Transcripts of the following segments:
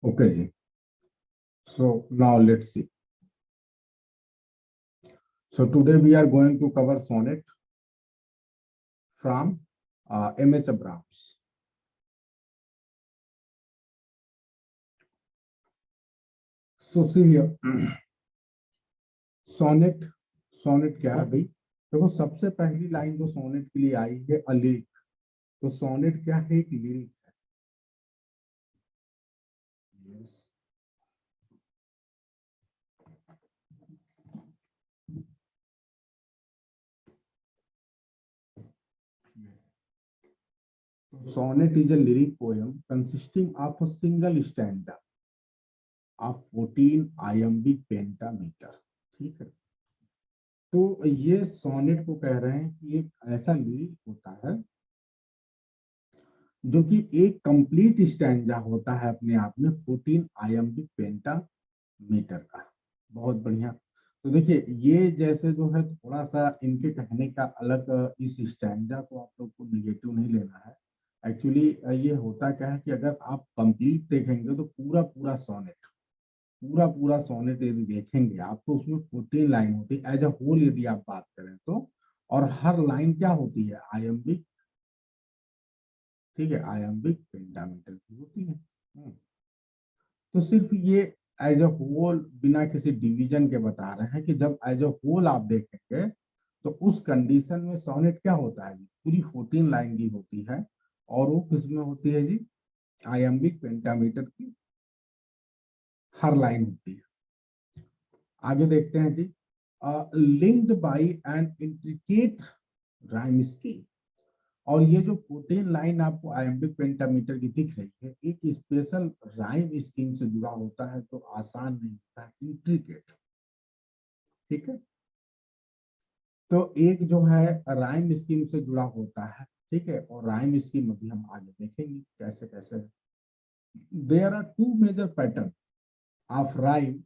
Okay, ji. So now let's see. So today we are going to cover sonnet from M.H. Abrams. So see here, sonnet sonnet क्या है भाई? देखो, सबसे पहली line जो sonnet के लिए आई है अ लिरिक। तो सोनेट क्या है? एक लिरिक है। Yes. Sonnet is a lyric poem consisting of a single stanza of 14 iambic pentameter. ठीक है। तो ये सोनेट को कह रहे हैं कि एक ऐसा लिरिक होता है जो कि एक कंप्लीट स्टैंजा होता है अपने आप में 14 आयाम्बिक पेंटामीटर का। बहुत बढ़िया। तो देखिए, ये जैसे जो है थोड़ा सा इनके कहने का अलग, इस स्टैंजा को आप लोग को निगेटिव नहीं लेना है। एक्चुअली ये होता क्या है कि अगर आप कंप्लीट देखेंगे तो पूरा पूरा सोनेट, पूरा पूरा सोनेट यदि देखेंगे आप तो उसमें 14 लाइन होती है एज अ होल यदि आप बात करें तो। और हर लाइन क्या होती है? आयम्बिक। ठीक है, आयम्बिक पेंटामीटर की होती है। तो सिर्फ ये एज अ होल बिना किसी डिवीजन के बता रहे हैं कि जब एज अ होल आप देखेंगे तो उस कंडीशन में सोनेट क्या होता है जी? पूरी 14 लाइन की होती है। और वो किसमें होती है जी? आयम्बिक पेंटामीटर की हर लाइन होती है। आगे देखते हैं जी। Linked by an intricate rhyme scheme. और ये जो 14 लाइन आपको आयम्बिक पेंटामीटर की दिख रही है, एक स्पेशल राइम स्कीम से जुड़ा होता है जो आसान नहीं होता है, इंट्रिकेट। ठीक है। तो एक जो है राइम स्कीम से जुड़ा होता है। ठीक है। और राइम स्कीम अभी हम आगे देखेंगे कैसे कैसे। There are two major pattern of rhyme.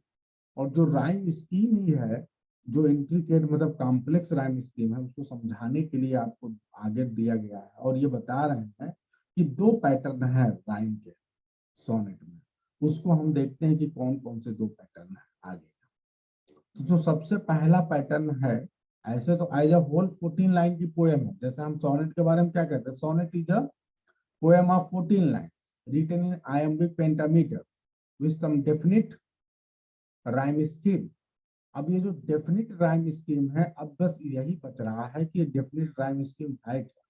और जो राइम स्कीम ही है, जो इंट्रिकेट मतलब कॉम्प्लेक्स राइम स्कीम है, उसको समझाने के लिए आपको आगे दिया गया है और ये बता रहे हैं कि दो पैटर्न है राइम के सोनेट में। उसको हम देखते हैं कि कौन कौन से दो पैटर्न है आगे। तो जो सबसे पहला पैटर्न है, ऐसे तो एज अ होल 14 लाइन की पोएम है। जैसे हम सोनेट के बारे में क्या कहते हैं? Sonnet is a poem of 14 line written in iambic pentameter with some definite rhyme scheme. अब ये जो डेफिनिट राइम स्कीम है, अब बस यही बच रहा है कि डेफिनिट राइम स्कीम है क्या।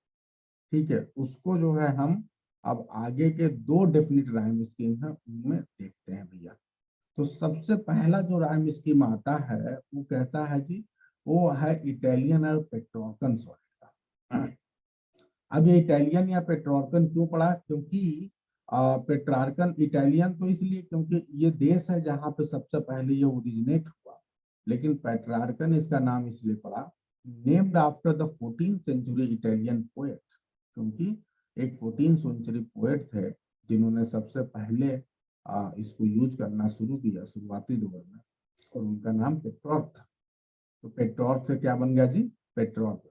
ठीक है। उसको जो है हम अब आगे के दो डेफिनिट राइम स्कीम है उनमें देखते हैं भैया। तो सबसे पहला जो राइम स्कीम आता है वो कहता है जी, वो है इटालियन और पेट्रोर्कन सोनेट का। अब ये इटालियन या पेट्रोर्कन क्यों पड़ा? क्योंकि पेट्रार्कन इटालियन तो इसलिए क्योंकि ये देश है जहां पे सबसे पहले ये ओरिजिनेट हुआ। लेकिन पेट्रार्कन इसका नाम इसलिए पड़ा, named after the 14th century Italian poet. क्योंकि एक 14th सेंचुरी पोएट थे जिन्होंने सबसे पहले इसको यूज करना शुरू किया शुरुआती दौर में, और उनका नाम पेट्रॉर्क था। तो पेट्रॉर्क से क्या बन गया जी? Petrarch.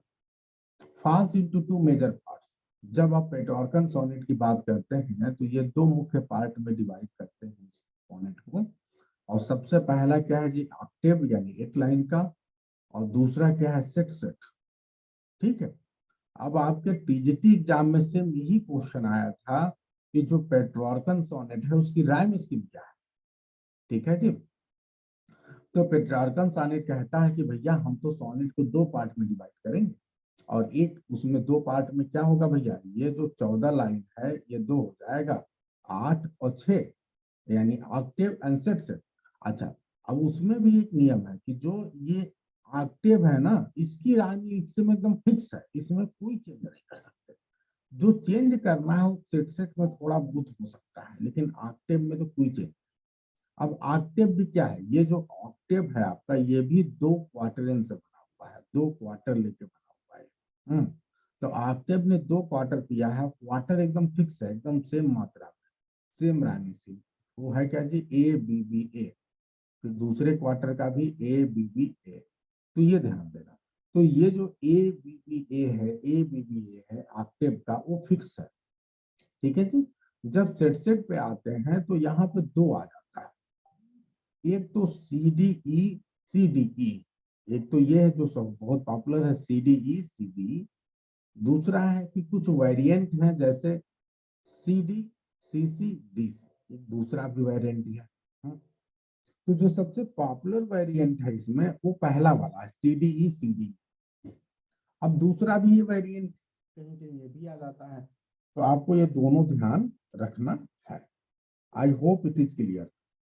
Falls into two major parts. जब आप पेट्रॉर्कन सोनेट की बात करते हैं तो ये दो मुख्य पार्ट में डिवाइड करते हैं सोनेट को। और सबसे पहला क्या है जी? ऑक्टेव यानी एक लाइन का। और दूसरा क्या है? Set set. ठीक है। अब आपके टीजीटी एग्जाम में से यही क्वेश्चन आया था कि जो पेट्रॉर्कन सोनेट है उसकी राइम स्कीम क्या है। ठीक है जी। तो पेट्रार्कन सोनेट कहता है कि भैया हम तो सोनेट को दो पार्ट में डिवाइड करेंगे। और एक उसमें दो पार्ट में क्या होगा भैया? ये जो 14 लाइन है ये दो हो जाएगा, 8 और 6, यानी ऑक्टेव एंड सेट सेट। अच्छा, अब उसमें भी एक नियम है कि जो ये ऑक्टेव है ना, इसकी राइम इसमें एकदम फिक्स है, इसमें कोई चेंज नहीं कर सकते। जो चेंज करना है वो सेट सेट में थोड़ा बहुत हो सकता है, लेकिन ऑक्टेव में तो कोई चेंज। अब ऑक्टेव भी क्या है? ये जो ऑक्टेव है आपका, ये भी दो क्वार्टरन से बना हुआ है, दो क्वार्टर लेके बना हुआ है। हम्म। तो ऑक्टेव ने दो क्वार्टर किया है, क्वार्टर एकदम फिक्स है, एकदम सेम मात्रा में, सेम रानी सी। वो है क्या जी? ए बी बी ए। फिर दूसरे क्वार्टर का भी ए बी बी ए। तो ये ध्यान देना। तो ये जो ए बी बी ए है, ए बी बी ए है ऑक्टेव का, वो फिक्स है। ठीक है जी। जब सेट सेट पे आते हैं तो यहाँ पे दो आ जाता है, एक तो सी डी ई सी डी ई, एक तो ये है जो सब बहुत पॉपुलर है सी डी ई सी डी। दूसरा है कि कुछ वेरिएंट है जैसे C D C C D C, एक दूसरा भी वेरिएंट है। तो जो सबसे पॉपुलर वेरिएंट है इसमें वो पहला वाला है सी डी ई सी डी। अब दूसरा भी ये वेरिएंट कहीं कहीं ये भी आ जाता है, तो आपको ये दोनों ध्यान रखना है। आई होप इट इज क्लियर।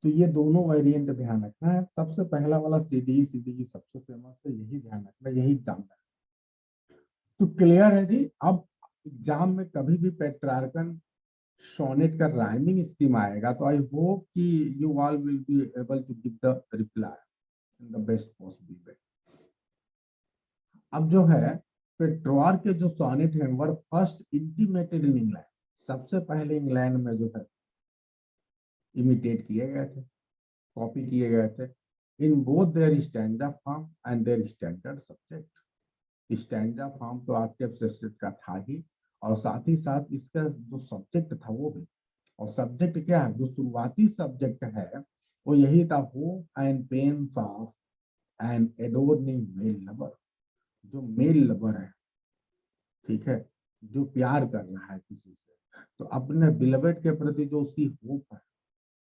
तो ये दोनों वेरिएंट ध्यान रखना है। सबसे पहला वाला सी डी सबसे फेमस है, यही ध्यान रखना, यही एग्जाम में। तो क्लियर है जी। अब एग्जाम में कभी भी पेट्रार्कन सोनेट का राइमिंग स्कीम आएगा तो आई होप कि you all will be able to give the reply in the best possible way. अब जो है पेट्रॉर्क के जो सोनेट है were first intimated in England, सबसे पहले इंग्लैंड में जो है इमिटेट किए गए थे, कॉपी किए गए थे, in both their stanza form and their standard subject. Stanza form तो आपके सेट का था ही, और साथ ही साथ इसका जो सब्जेक्ट था वो भी। और सब्जेक्ट क्या है, जो शुरुआती सब्जेक्ट है वो यही था, hope and pain of an adoring male lover. जो मेल लवर है, ठीक है, जो प्यार कर रहा है किसी से, तो अपने बिलवेट के प्रति जो उसकी होप है,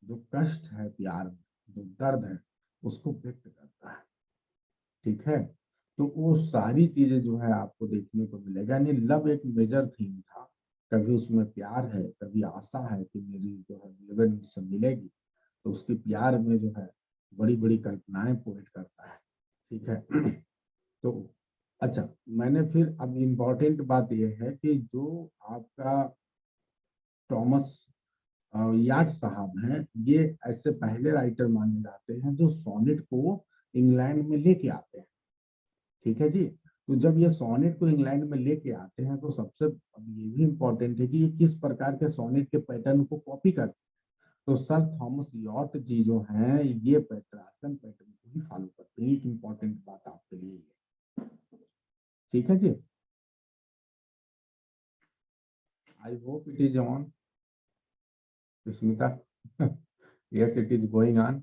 जो कष्ट है प्यार में, जो दर्द है, उसको व्यक्त करता है। ठीक है, तो वो सारी चीजें जो है आपको देखने को मिलेगा। यानी लव एक मेजर थीम था, कभी उसमें प्यार है, कभी आशा है कि मेरी जो है बिलवेट मुझसे मिलेगी, तो उसके प्यार में जो है बड़ी बड़ी कल्पनाएं पोएट करता है। ठीक है। तो अच्छा, मैंने फिर अब इम्पोर्टेंट बात यह है कि जो आपका थॉमस याट साहब हैं, ये ऐसे पहले राइटर माने जाते हैं जो सोनेट को इंग्लैंड में लेके आते हैं। ठीक है जी। तो जब ये सोनेट को इंग्लैंड में लेके आते हैं तो सबसे अब ये भी इम्पोर्टेंट है कि ये किस प्रकार के सोनेट के पैटर्न को कॉपी करते हैं। तो सर थॉमस यॉट जी जो हैं ये पेट्रार्कन पैटर्न को ही फॉलो करते हैं। एक इम्पोर्टेंट बात आपके लिए। ठीक है जी, I hope it is on Smita. Yes it is going on.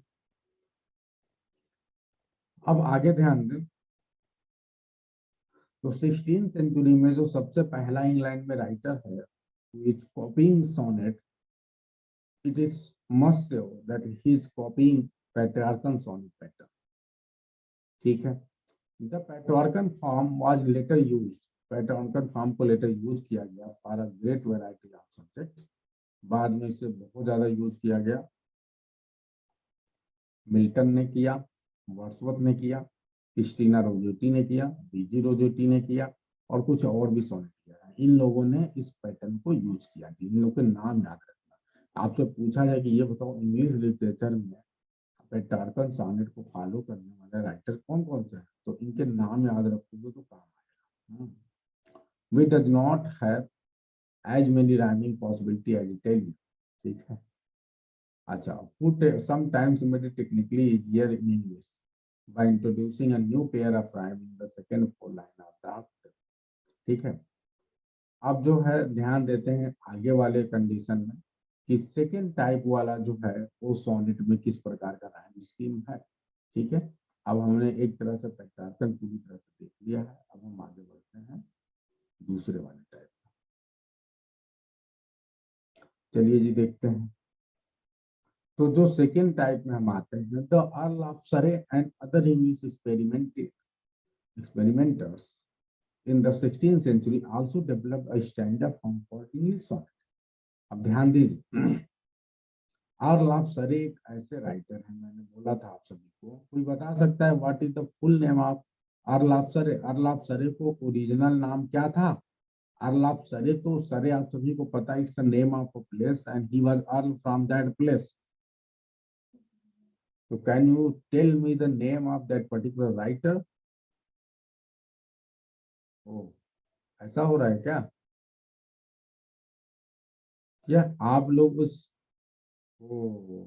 अब आगे ध्यान दें, तो 16 सेंचुरी में जो सबसे पहला इंग्लैंड में राइटर है which copying sonnet, it is must say that he is copying Petrarchan sonnet pattern. ठीक है, the Petrarchan form was later used, Petrarchan form को लेटर यूज किया गया for a great variety of subject. बाद में इसे बहुत ज्यादा यूज किया गया। मिल्टन ने किया, वर्ड्सवर्थ ने किया, क्रिस्टीना रोजेटी ने किया, बीजी रोजेटी ने किया, और कुछ और भी सोनेट किया है। इन लोगों ने इस पैटर्न को यूज किया। इन लोगों के नाम याद रखना। आपसे पूछा जाए कि ये बताओ इंग्लिश लिटरेचर में पेट्रार्कन सोनेट को फॉलो करने वाले राइटर कौन कौन से हैं, तो इनके नाम याद रखोगे तो काम आएगा। We does not have as many rhyming possibility as I tell you. ठीक है। अच्छा, put sometimes made it technically easier in English by introducing a new pair of rhyme in the second four line of the after. ठीक है। अब जो है ध्यान देते हैं आगे वाले कंडीशन में कि सेकेंड टाइप वाला जो है वो सोनेट में किस प्रकार का राइम स्कीम है। ठीक है, अब हमने एक तरह से पेट्रार्कन पूरी तरह से देख लिया है। अब हम आगे बढ़ते हैं दूसरे वाले टाइप। चलिए जी देखते हैं। तो जो सेकेंड टाइप में हम आते हैं, द अर्ल ऑफ सरे and other English experimenters in the 16th century also developed a standard form for English sonnet. अब ध्यान दीजिए, अर्ल ऑफ सरे एक ऐसे राइटर हैं, मैंने बोला था आप सभी को। कोई बता सकता है what is the full name of earl of सरे? अर्ल ऑफ सरे को ओरिजिनल नाम क्या था? अर्ल ऑफ सरे, तो सरे आप सभी को पता है, it's a name of a place and he was earl from that place. So can you tell me the name of that particular writer? ओ, ऐसा हो रहा है क्या? या आप लोग उस, ओ,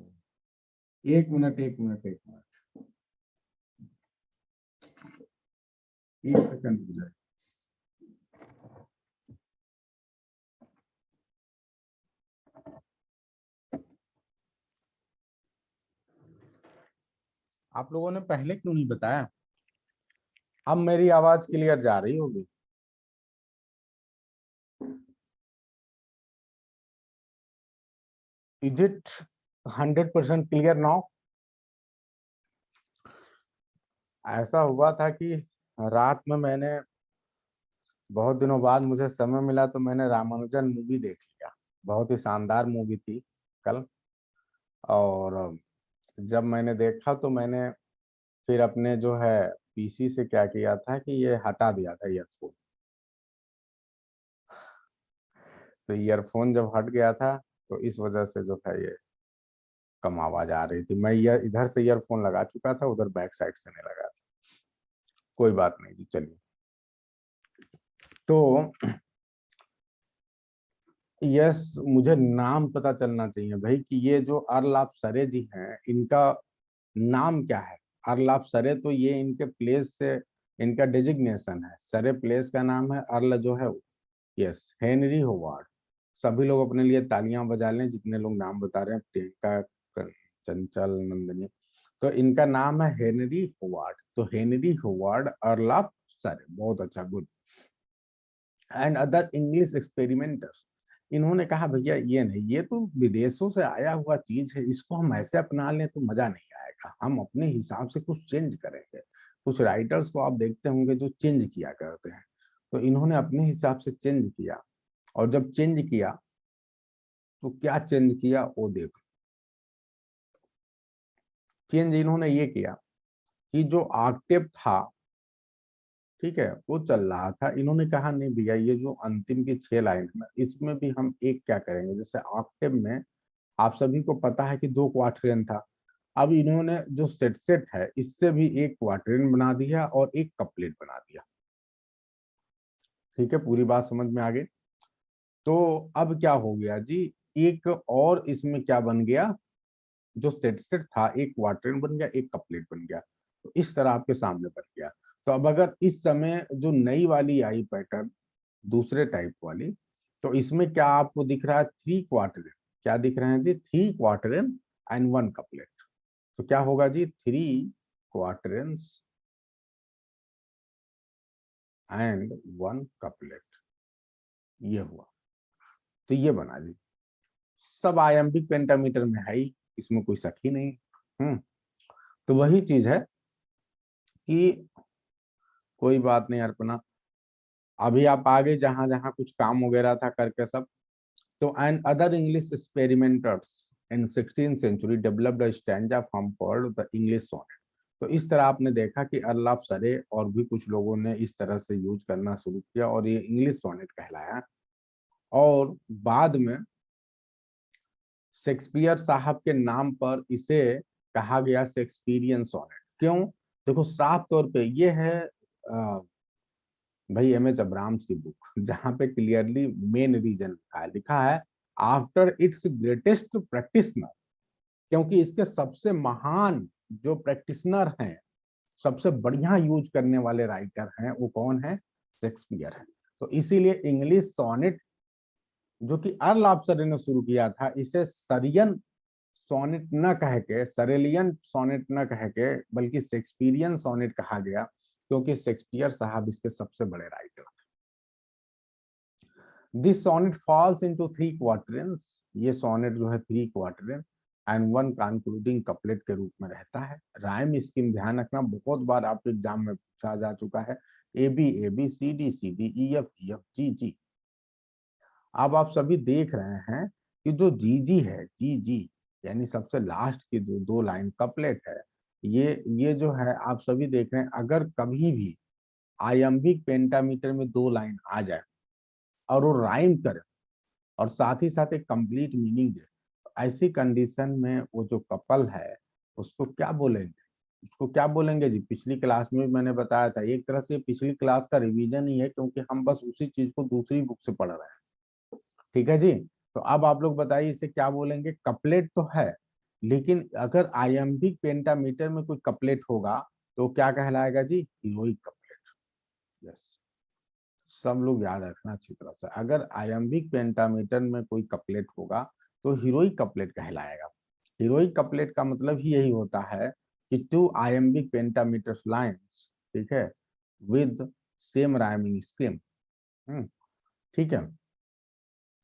एक मिनट एक मिनट एक मिनट, एक सेकंड रुक जाए। आप लोगों ने पहले क्यों नहीं बताया? अब मेरी आवाज क्लियर जा रही होगी। Is it 100% clear now? ऐसा हुआ था कि रात में मैंने बहुत दिनों बाद मुझे समय मिला तो मैंने रामानुजन मूवी देख लिया। बहुत ही शानदार मूवी थी कल। और जब मैंने देखा तो मैंने फिर अपने जो है पीसी से क्या किया था कि ये हटा दिया था ईयरफोन। तो ईयरफोन जब हट गया था तो इस वजह से जो है ये कम आवाज आ रही थी। मैं इधर से ईयरफोन लगा चुका था, उधर बैक साइड से नहीं लगा था। कोई बात नहीं जी, चलिए। तो यस, मुझे नाम पता चलना चाहिए भाई कि ये जो अर्ल सरे जी हैं इनका नाम क्या है। अर्ल सरे तो ये इनके प्लेस से इनका डेजिग्नेशन है। सरे प्लेस का नाम है, अर्ल जो है यस हेनरी होवार्ड। सभी लोग अपने लिए तालियां बजा लें जितने लोग नाम बता रहे हैं, प्रियंका, चंचल, नंदनी। तो इनका नाम है हेनरी होवार्ड। तो हेनरी होवार्ड अर्ल ऑफ सरे, बहुत अच्छा, good. And other English experimenters, इन्होंने कहा भैया ये नहीं, ये तो विदेशों से आया हुआ चीज है, इसको हम ऐसे अपना लें तो मजा नहीं आएगा, हम अपने हिसाब से कुछ चेंज करेंगे। कुछ राइटर्स को आप देखते होंगे जो चेंज किया करते हैं, तो इन्होंने अपने हिसाब से चेंज किया। और जब चेंज किया तो क्या चेंज किया वो देखो। चेंज इन्होंने ये किया कि जो ऑक्टेव था, ठीक है, वो चल रहा था। इन्होंने कहा नहीं भैया, ये जो अंतिम की 6 लाइन है ना, इसमें भी हम एक क्या करेंगे, जैसे ऑक्टेव में आप सभी को पता है कि 2 क्वार्टेन था। अब इन्होंने जो सेट सेट है इससे भी एक क्वार्टेन बना दिया और एक कपलेट बना दिया। ठीक है, पूरी बात समझ में आ गई। तो अब क्या हो गया जी, एक और इसमें क्या बन गया, जो सेट सेट था एक क्वार्टेन बन गया, एक कपलेट बन गया। तो इस तरह आपके सामने बन गया। तो अब अगर इस समय जो नई वाली आई पैटर्न, दूसरे टाइप वाली, तो इसमें क्या आपको दिख रहा है, 3 क्वार्टेन। क्या दिख रहे हैं जी, 3 क्वार्टेन एंड 1 कपलेट। तो क्या होगा जी, 3 क्वार्टरन्स एंड 1 कपलेट, ये हुआ। तो ये बना जी, सब आयम्बिक पेंटामीटर में है ही, इसमें कोई शक ही नहीं। हम्म। तो वही चीज है कि कोई बात नहीं अर्पणा, अभी आप आगे जहां जहां कुछ काम वगैरह था करके सब। तो and other English experimenters in 16th century developed a stanza form called the English sonnet. तो इस तरह आपने देखा कि अर्ल ऑफ सरे और भी कुछ लोगों ने इस तरह से यूज करना शुरू किया और ये इंग्लिश सोनेट कहलाया। और बाद में शेक्सपियर साहब के नाम पर इसे कहा गया शेक्सपियरियन सोनेट। क्यों? देखो साफ तौर पे ये है भाई एम एच अब्राम्स की बुक, जहां पे क्लियरली मेन रीजन लिखा है आफ्टर इट्स ग्रेटेस्ट प्रैक्टिशनर। क्योंकि इसके सबसे महान जो प्रैक्टिशनर हैं, सबसे बढ़िया यूज करने वाले राइटर हैं, वो कौन है, शेक्सपियर है। तो इसीलिए इंग्लिश सोनेट जो कि अर्ल ऑफ ने शुरू किया था, इसे सरियन सोनेट न कह के, सरेलियन सोनेट न कह के, बल्कि शेक्सपियरियन सोनेट कहा गया, क्योंकि शेक्सपियर साहब इसके सबसे बड़े राइटर थे। दिस सोनेट फॉल्स इनटू 3 क्वार्टरन्स, ये सोनेट जो है 3 क्वार्टरन एंड 1 कंक्लूडिंग कपलेट के रूप में रहता है। राइम स्कीम ध्यान रखना, बहुत बार आपके एग्जाम में पूछा जा चुका है, A B C D E F G G. अब आप सभी देख रहे हैं कि जो जी जी है, जी जी यानी सबसे लास्ट की दो दो लाइन कपलेट है, ये जो है आप सभी देख रहे हैं, अगर कभी भी आयम्बिक पेंटामीटर में 2 लाइन आ जाए और वो राइम करे और साथ ही साथ एक कंप्लीट मीनिंग दे, तो ऐसी कंडीशन में वो जो कपल है उसको क्या बोलेंगे, उसको क्या बोलेंगे जी। पिछली क्लास में भी मैंने बताया था, एक तरह से पिछली क्लास का रिवीजन ही है, क्योंकि हम बस उसी चीज को दूसरी बुक से पढ़ रहे हैं। ठीक है जी। तो अब आप लोग बताइए इसे क्या बोलेंगे। कपलेट तो है, लेकिन अगर आयम्बिक पेंटामीटर में कोई कपलेट होगा तो क्या कहलाएगा जी, हीरोइक कपलेट। यस, सब लोग याद रखना अच्छी तरह से, अगर आयम्बिक पेंटामीटर में कोई कपलेट होगा तो हीरोइक कपलेट कहलाएगा। हीरोइक कपलेट का मतलब ही यही होता है कि 2 iambic pentameter lines, ठीक है, with same rhyming scheme, ठीक है,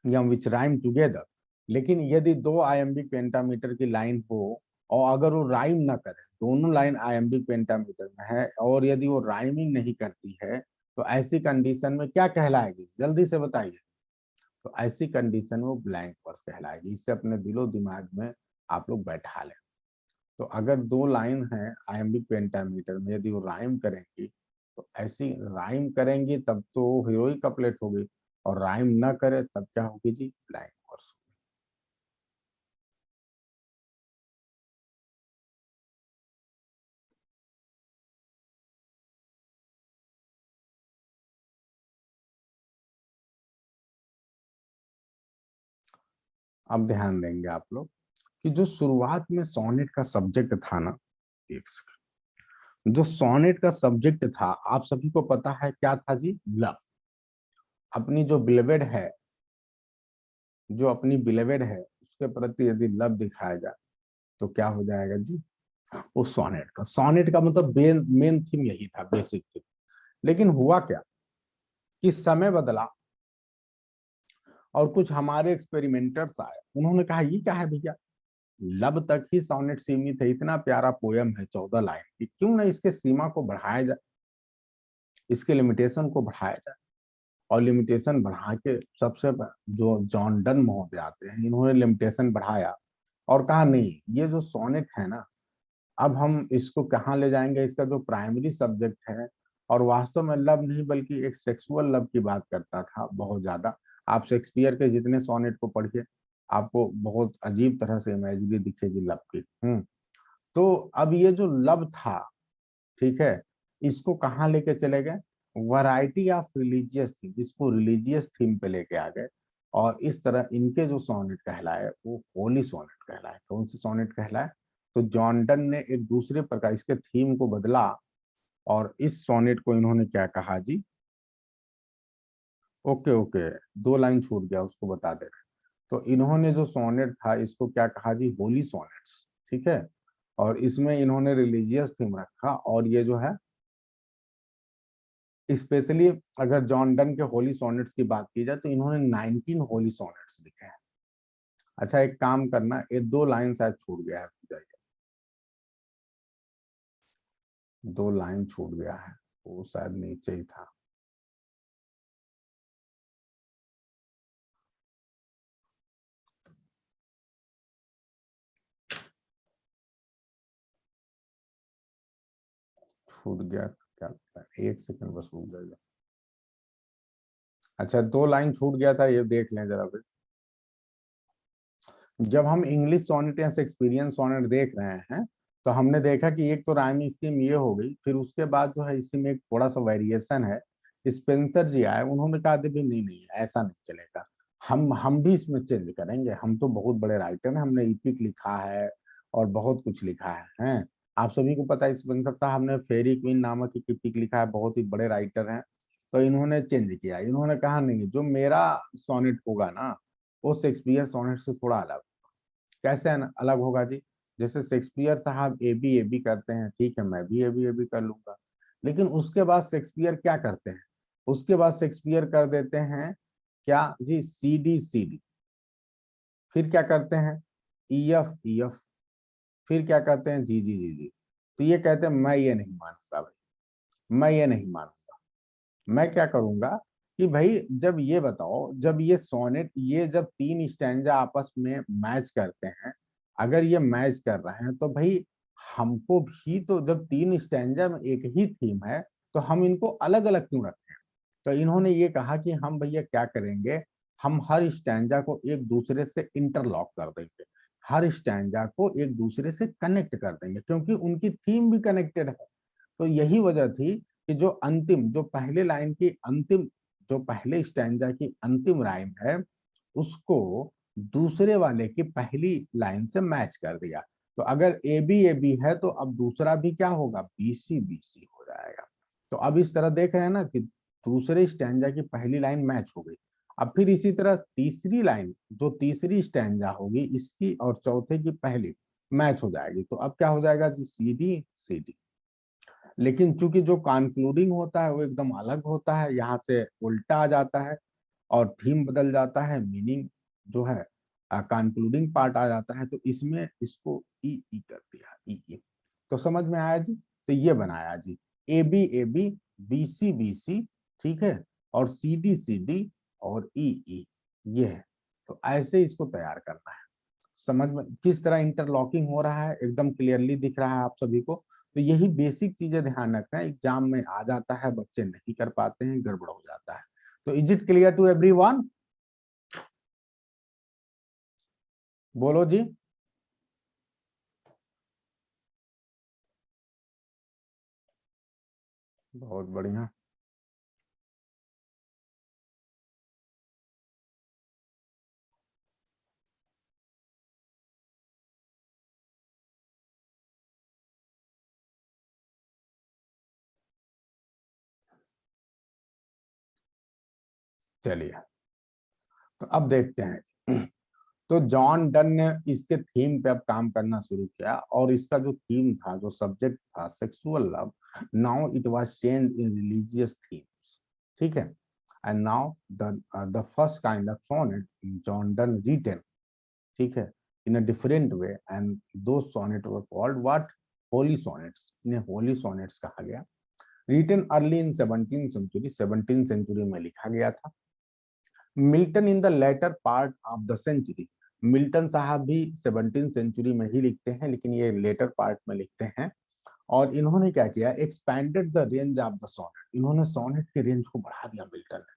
या विच राइम टुगेदर। लेकिन यदि 2 आयम्बिक पेंटामीटर की लाइन हो और अगर वो राइम ना करे, दोनों लाइन आयम्बिक पेंटामीटर में है और यदि वो राइमिंग नहीं करती है, तो ऐसी कंडीशन में क्या कहलाएगी, जल्दी से बताइए। तो ऐसी कंडीशन में वो ब्लैंक वर्स कहलाएगी। इससे अपने दिलो दिमाग में आप लोग बैठा लें। तो अगर 2 लाइन है आयम्बिक पेंटामीटर में, यदि वो राइम करेंगी, तो ऐसी राइम करेंगी तब तो हीरोइक कपलेट होगी, और राइम ना करे तब क्या होगी जी, ब्लैंक वर्स। अब ध्यान देंगे आप लोग कि जो शुरुआत में सोनेट का सब्जेक्ट था ना, एक सेकंड, जो सोनेट का सब्जेक्ट था आप सभी को पता है क्या था जी, लव। अपनी जो बिलेवेड है, जो अपनी बिलेवेड है उसके प्रति यदि लव दिखाया जाए तो क्या हो जाएगा जी, वो सोनेट का मतलब मेन थीम यही था, बेसिक थीम। लेकिन हुआ क्या कि समय बदला और कुछ हमारे एक्सपेरिमेंटर्स आए, उन्होंने कहा ये क्या है भैया, लब तक ही सोनेट सीमित है, इतना प्यारा पोयम है 14 लाइन की, क्यों ना इसके सीमा को बढ़ाया जाए, इसके लिमिटेशन को बढ़ाया जाए। और लिमिटेशन बढ़ा के सबसे जो जॉन डन महोदय आते हैं, इन्होंने लिमिटेशन बढ़ाया और कहा नहीं, ये जो सोनेट है ना, अब हम इसको कहाँ ले जाएंगे, इसका जो प्राइमरी सब्जेक्ट है, और वास्तव में लव नहीं बल्कि एक सेक्सुअल लव की बात करता था बहुत ज्यादा। आप शेक्सपियर के जितने सोनेट को पढ़िए, आपको बहुत अजीब तरह से इमेजिनरी दिखेगी लव की। तो अब ये जो लव था, ठीक है, इसको कहाँ लेके चले गए, वैरायटी ऑफ रिलीजियस थीम, इसको रिलीजियस थीम पे लेके आ गए। और इस तरह इनके जो सोनेट कहलाए वो होली सोनेट कहलाए। कौन सी सोनेट कहलाए, तो जॉन डन ने एक दूसरे प्रकार इसके थीम को बदला और इस सोनेट को इन्होंने क्या कहा जी, ओके ओके, 2 लाइन छूट गया, उसको बता दे रहे। तो इन्होंने जो सोनेट था इसको क्या कहा जी, होली सोनेट्स, ठीक है। और इसमें इन्होंने रिलीजियस थीम रखा, और ये जो है स्पेशली अगर जॉन डन के होली सोनेट्स की बात की जाए तो इन्होंने 19 होली सोनेट्स लिखे हैं। अच्छा एक काम करना, ये 2 लाइन शायद छूट गया है, जाइए, 2 लाइन छूट गया है, वो शायद नीचे ही था। छूट गया क्या, 1 सेकंड बस रुक जाइए। अच्छा 2 लाइन छूट गया था, ये देख लें जरा फिर। जब हम इंग्लिश सोनेट या शेक्सपियरियन सोनेट देख रहे हैं, तो हमने देखा कि एक तो राइमिंग स्कीम ये हो गई, फिर उसके बाद जो है इसी में एक थोड़ा सा वेरिएशन है। स्पेंसर जी आए, उन्होंने कहा भी नहीं नहीं ऐसा नहीं चलेगा, हम भी इसमें चेंज करेंगे, हम तो बहुत बड़े राइटर हैं, हमने इपिक लिखा है और बहुत कुछ लिखा है। आप सभी को पता है स्पेंसर साहब ने फेरी क्वीन नामक एक इपिक लिखा है, बहुत ही बड़े राइटर हैं। तो इन्होंने चेंज किया, इन्होंने कहा नहीं, जो मेरा सोनेट होगा ना वो शेक्सपियर सोनेट से थोड़ा अलग। कैसे अलग होगा जी, जैसे शेक्सपियर साहब ए बी करते हैं, ठीक है, मैं भी ए बी कर लूंगा। लेकिन उसके बाद शेक्सपियर क्या करते हैं, उसके बाद शेक्सपियर कर देते हैं क्या जी, सी डी। फिर क्या करते हैं, ई एफ। फिर क्या करते हैं, जी। तो ये कहते हैं मैं ये नहीं मानूंगा भाई, मैं ये नहीं मानूंगा। मैं क्या करूंगा कि भाई जब ये बताओ, जब ये सोनेट, ये जब 3 स्टैंजा आपस में मैच करते हैं, अगर ये मैच कर रहे हैं तो भाई हमको भी तो, जब 3 स्टैंजा में एक ही थीम है तो हम इनको अलग अलग क्यों रखें। तो इन्होंने ये कहा कि हम भैया क्या करेंगे, हम हर स्टैंजा को एक दूसरे से इंटरलॉक कर देंगे, हर स्टैंजा को एक दूसरे से कनेक्ट कर देंगे, क्योंकि उनकी थीम भी कनेक्टेड है। तो यही वजह थी कि जो अंतिम, जो पहले लाइन की अंतिम, जो पहले स्टैंजा की अंतिम राइम है, उसको दूसरे वाले की पहली लाइन से मैच कर दिया। तो अगर ए बी है तो अब दूसरा भी क्या होगा, बी सी हो जाएगा। तो अब इस तरह देख रहे हैं ना कि दूसरे स्टैंजा की पहली लाइन मैच हो गई। अब फिर इसी तरह तीसरी लाइन, जो तीसरी स्टैंजा होगी इसकी और चौथे की पहली, मैच हो जाएगी। तो अब क्या हो जाएगा जी, सी डी सी डी। लेकिन चूंकि जो कंक्लूडिंग होता है वो एकदम अलग होता है, यहाँ से उल्टा आ जाता है और थीम बदल जाता है, मीनिंग जो है कंक्लूडिंग पार्ट आ जाता है, तो इसमें इसको ई ई कर दिया, ई ई। तो समझ में आया जी। तो ये बनाया जी, A B B C B C, ठीक है, और सी डी और ई ई, ये है। तो ऐसे इसको तैयार करना है। समझ में किस तरह इंटरलॉकिंग हो रहा है, एकदम क्लियरली दिख रहा है आप सभी को। तो यही बेसिक चीजें ध्यान रखना है, एग्जाम में आ जाता है, बच्चे नहीं कर पाते हैं, गड़बड़ हो जाता है। तो is it clear to everyone? बोलो जी। बहुत बढ़िया। चलिए, तो अब देखते हैं। तो जॉन डन ने इसके थीम पे अब काम करना शुरू किया, और इसका जो थीम था, जो सब्जेक्ट था, sexual love, now it was change in religious themes, ठीक है। And now the first kind of sonnet John Donne written, ठीक है, in a different way, and though sonnet were called what, holy sonnets. इन्हें holy sonnets कहा गया। Written early in 17th century, 17th century में लिखा गया था। Milton in the later part of the century, Milton साहब भी 17th सेंचुरी में ही लिखते हैं, लेकिन ये लेटर पार्ट में लिखते हैं। और इन्होंने क्या किया, expanded the range of the sonnet, इन्होंने सोनेट के रेंज को बढ़ा दिया। मिल्टन ने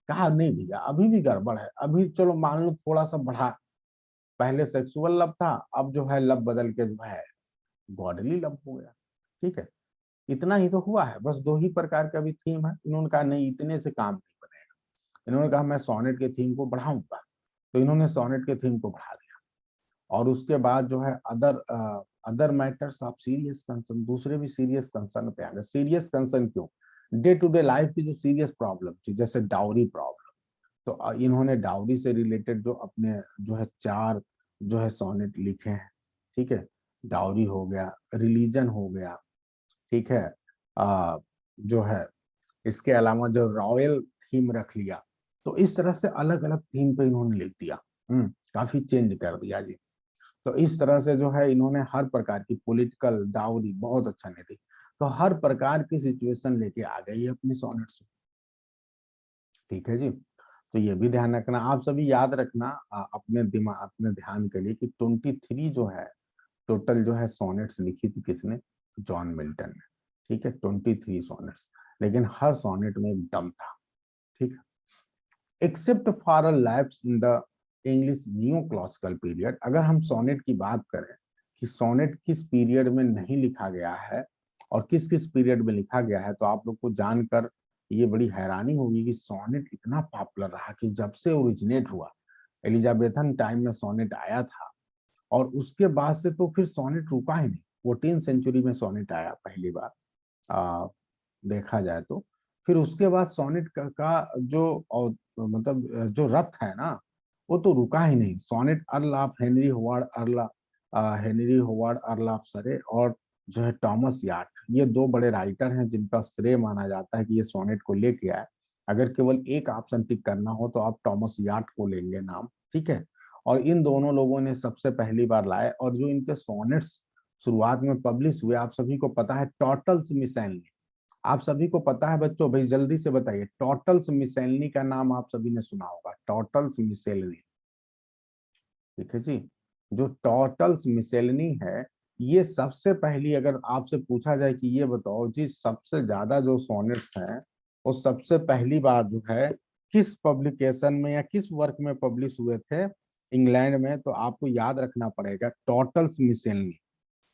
कहा नहीं भैया, अभी भी गड़बड़ है, अभी चलो मान लो थोड़ा सा बढ़ा, पहले सेक्सुअल लव था, अब जो है लव बदल के जो है गॉडली लव हो गया, ठीक है। इतना ही तो हुआ है, बस दो ही प्रकार का भी थीम है। इन्होंने कहा नहीं, इतने से काम नहीं बनेगा। इन्होंने कहा मैं सोनेट के थीम को बढ़ाऊंगा, तो इन्होंने सोनेट के थीम को बढ़ा दिया। और उसके बाद जो है other matters of serious concern, दूसरे भी सीरियस कंसर्न पे आ गए। सीरियस कंसर्न क्यों, डे टू डे लाइफ की जो सीरियस प्रॉब्लम थी, जैसे डाउरी प्रॉब्लम, तो इन्होंने डाउरी से रिलेटेड जो अपने जो है चार जो है सोनेट लिखे हैं, ठीक है। डाउरी हो गया, रिलीजन हो गया, ठीक है, जो है इसके अलावा जो रॉयल थीम रख लिया। तो इस तरह से अलग अलग थीम पे इन्होंने लिख दिया, काफी चेंज कर दिया जी। तो इस तरह से जो है इन्होंने हर प्रकार की पॉलिटिकल डाउरी बहुत अच्छा नहीं दी, तो हर प्रकार की सिचुएशन लेके आ गई है अपनी सोनेट्स, ठीक है जी। तो ये भी ध्यान रखना, आप सभी याद रखना अपने दिमाग, अपने ध्यान के लिए, कि 23 जो है टोटल जो है सोनेट्स लिखी थी किसने, जॉन मिल्टन ने, ठीक है, 23 सोनेट्स। लेकिन हर सोनेट में एक दम था, ठीक है। Except for a lapse in the English new classical period, अगर हम सोनेट की बात करें कि सोनेट किस पीरियड में नहीं लिखा गया है और किस किस पीरियड में लिखा गया है, तो आप लोग को जानकर ये बड़ी हैरानी होगी कि सोनेट इतना पॉपुलर रहा कि जब से ओरिजिनेट हुआ, एलिजाबेथन टाइम में सोनेट आया था, और उसके बाद से तो फिर सोनेट रुका ही नहीं। 14th सेंचुरी में सोनेट आया पहली बार, देखा जाए तो। फिर उसके बाद सोनेट का जो मतलब जो रथ है ना, वो तो रुका ही नहीं। Sonnet earl of Henry Howard earl, Henry Howard earl of Surrey, और जो है टॉमस यार्क, ये दो बड़े राइटर हैं जिनका श्रेय माना जाता है कि ये सोनेट को लेके आए। अगर केवल एक ऑप्शन टिक करना हो तो आप टॉमस यार्क को लेंगे नाम, ठीक है। और इन दोनों लोगों ने सबसे पहली बार लाए, और जो इनके सोनेट्स शुरुआत में पब्लिश हुए, आप सभी को पता है, टॉटल्स मिसैलनी। आप सभी को पता है बच्चों, भाई जल्दी से बताइए, टॉटल्स मिसैलनी का नाम आप सभी ने सुना होगा, टॉटल्स मिसैलनी, ठीक है जी। जो टॉटल्स मिसैलनी है, ये सबसे पहली, अगर आपसे पूछा जाए कि ये बताओ जी सबसे ज्यादा जो सोनेट्स हैं वो सबसे पहली बार जो है किस पब्लिकेशन में या किस वर्क में पब्लिश हुए थे इंग्लैंड में, तो आपको याद रखना पड़ेगा टॉटल्स मिसैलनी।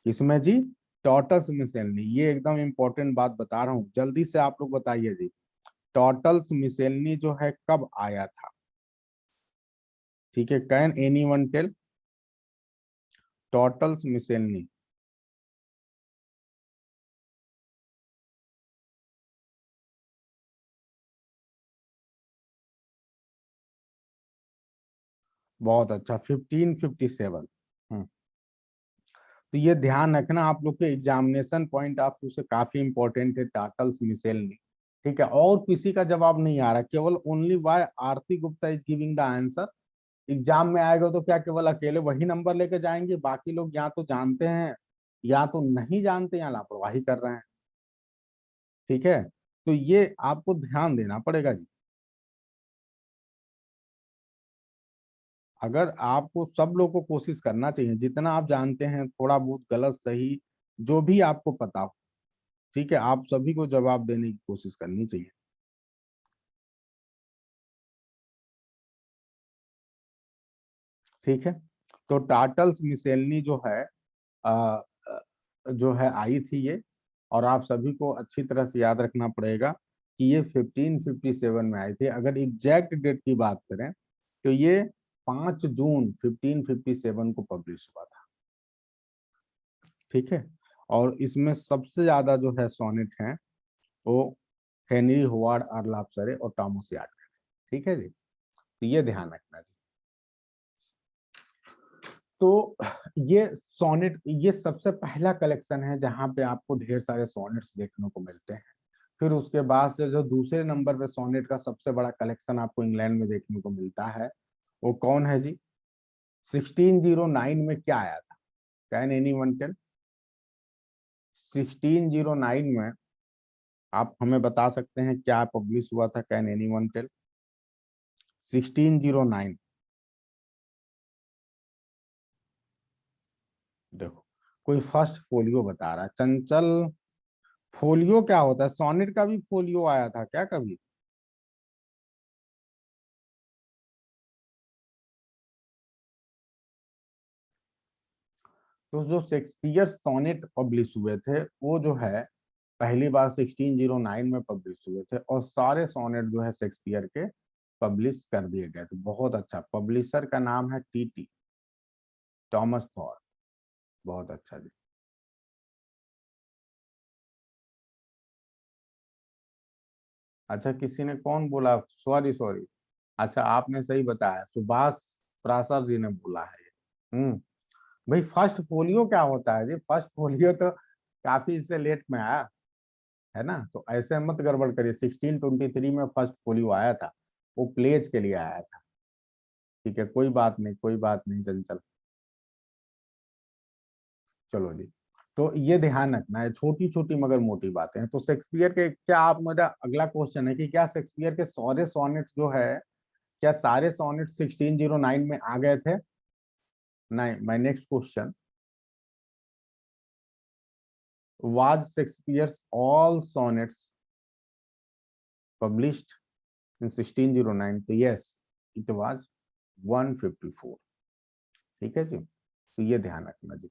इसमें जी टॉटल्स मिसैलनी, ये एकदम इंपॉर्टेंट बात बता रहा हूँ, जल्दी से आप लोग बताइए जी, टॉटल्स मिसैलनी जो है कब आया था, ठीक है। Can anyone tell, Tottel's miscellany. बहुत अच्छा, 1557। तो ये ध्यान रखना, आप लोग के एग्जामिनेशन पॉइंट ऑफ व्यू से काफी इंपॉर्टेंट है टाटल्स मिसेलनी। ठीक है, और किसी का जवाब नहीं आ रहा, केवल only why Aarti Gupta is giving the answer. Exam में आएगा तो क्या केवल अकेले वही नंबर लेके जाएंगे, बाकी लोग या तो जानते हैं या तो नहीं जानते या लापरवाही कर रहे हैं। ठीक है, तो ये आपको ध्यान देना पड़ेगा जी। अगर आपको, सब लोग को कोशिश करना चाहिए जितना आप जानते हैं, थोड़ा बहुत गलत सही जो भी आपको पता हो, ठीक है, आप सभी को जवाब देने की कोशिश करनी चाहिए। ठीक है, तो टाटल्स मिसेलनी जो है आ, जो है आई थी ये, और आप सभी को अच्छी तरह से याद रखना पड़ेगा कि ये 1557 में आई थी। अगर एग्जैक्ट डेट की बात करें तो ये 5 जून 1557 को पब्लिश हुआ था। ठीक है, और इसमें सबसे ज्यादा जो है सोनेट है वो Henry Howard earl of Surrey और टॉमस यार्ड के थे। ठीक है जी, तो ये ध्यान रखना जी। तो ये सोनेट, ये सबसे पहला कलेक्शन है जहां पे आपको ढेर सारे सोनेट्स देखने को मिलते हैं। फिर उसके बाद से जो दूसरे नंबर पे सोनेट का सबसे बड़ा कलेक्शन आपको इंग्लैंड में देखने को मिलता है, वो कौन है जी? 1609 में क्या आया था? Can anyone tell? 1609 में आप हमें बता सकते हैं क्या पब्लिश हुआ था? Can anyone tell? 1609, देखो कोई फर्स्ट फोलियो बता रहा है, चंचल। फोलियो क्या होता है? सोनेट का भी फोलियो आया था क्या कभी? तो जो शेक्सपियर सोनेट पब्लिश हुए थे वो जो है पहली बार 1609 में पब्लिश हुए थे, और सारे सोनेट जो है शेक्सपियर के पब्लिश कर दिए गए थे। बहुत अच्छा, पब्लिशर का नाम है टीटी, टॉमस थॉर। बहुत अच्छा जी। अच्छा, किसी ने कौन बोला? सॉरी सॉरी, अच्छा आपने सही बताया, सुभाष प्रासर जी ने बोला है ये। भाई फर्स्ट फोलियो क्या होता है जी? फर्स्ट फोलियो तो काफी इससे लेट में आया है ना, तो ऐसे मत गड़बड़ करिए। 1623 में फर्स्ट फोलियो आया था, वो प्लेज के लिए आया था। ठीक है, कोई बात नहीं, कोई बात नहीं चंचल। चलो जी, तो ये ध्यान रखना है, छोटी छोटी मगर मोटी बातें हैं। तो शेक्सपियर के क्या, आप, मेरा अगला क्वेश्चन है कि क्या शेक्सपियर के सारे सोनेट्स जो है, क्या सारे सोनेट 1609 में आ गए थे? नहीं, my next question, was Shakespeare's all sonnets published in 1609? तो यस, इट वाज 154। ठीक है जी, तो ये ध्यान रखना जी।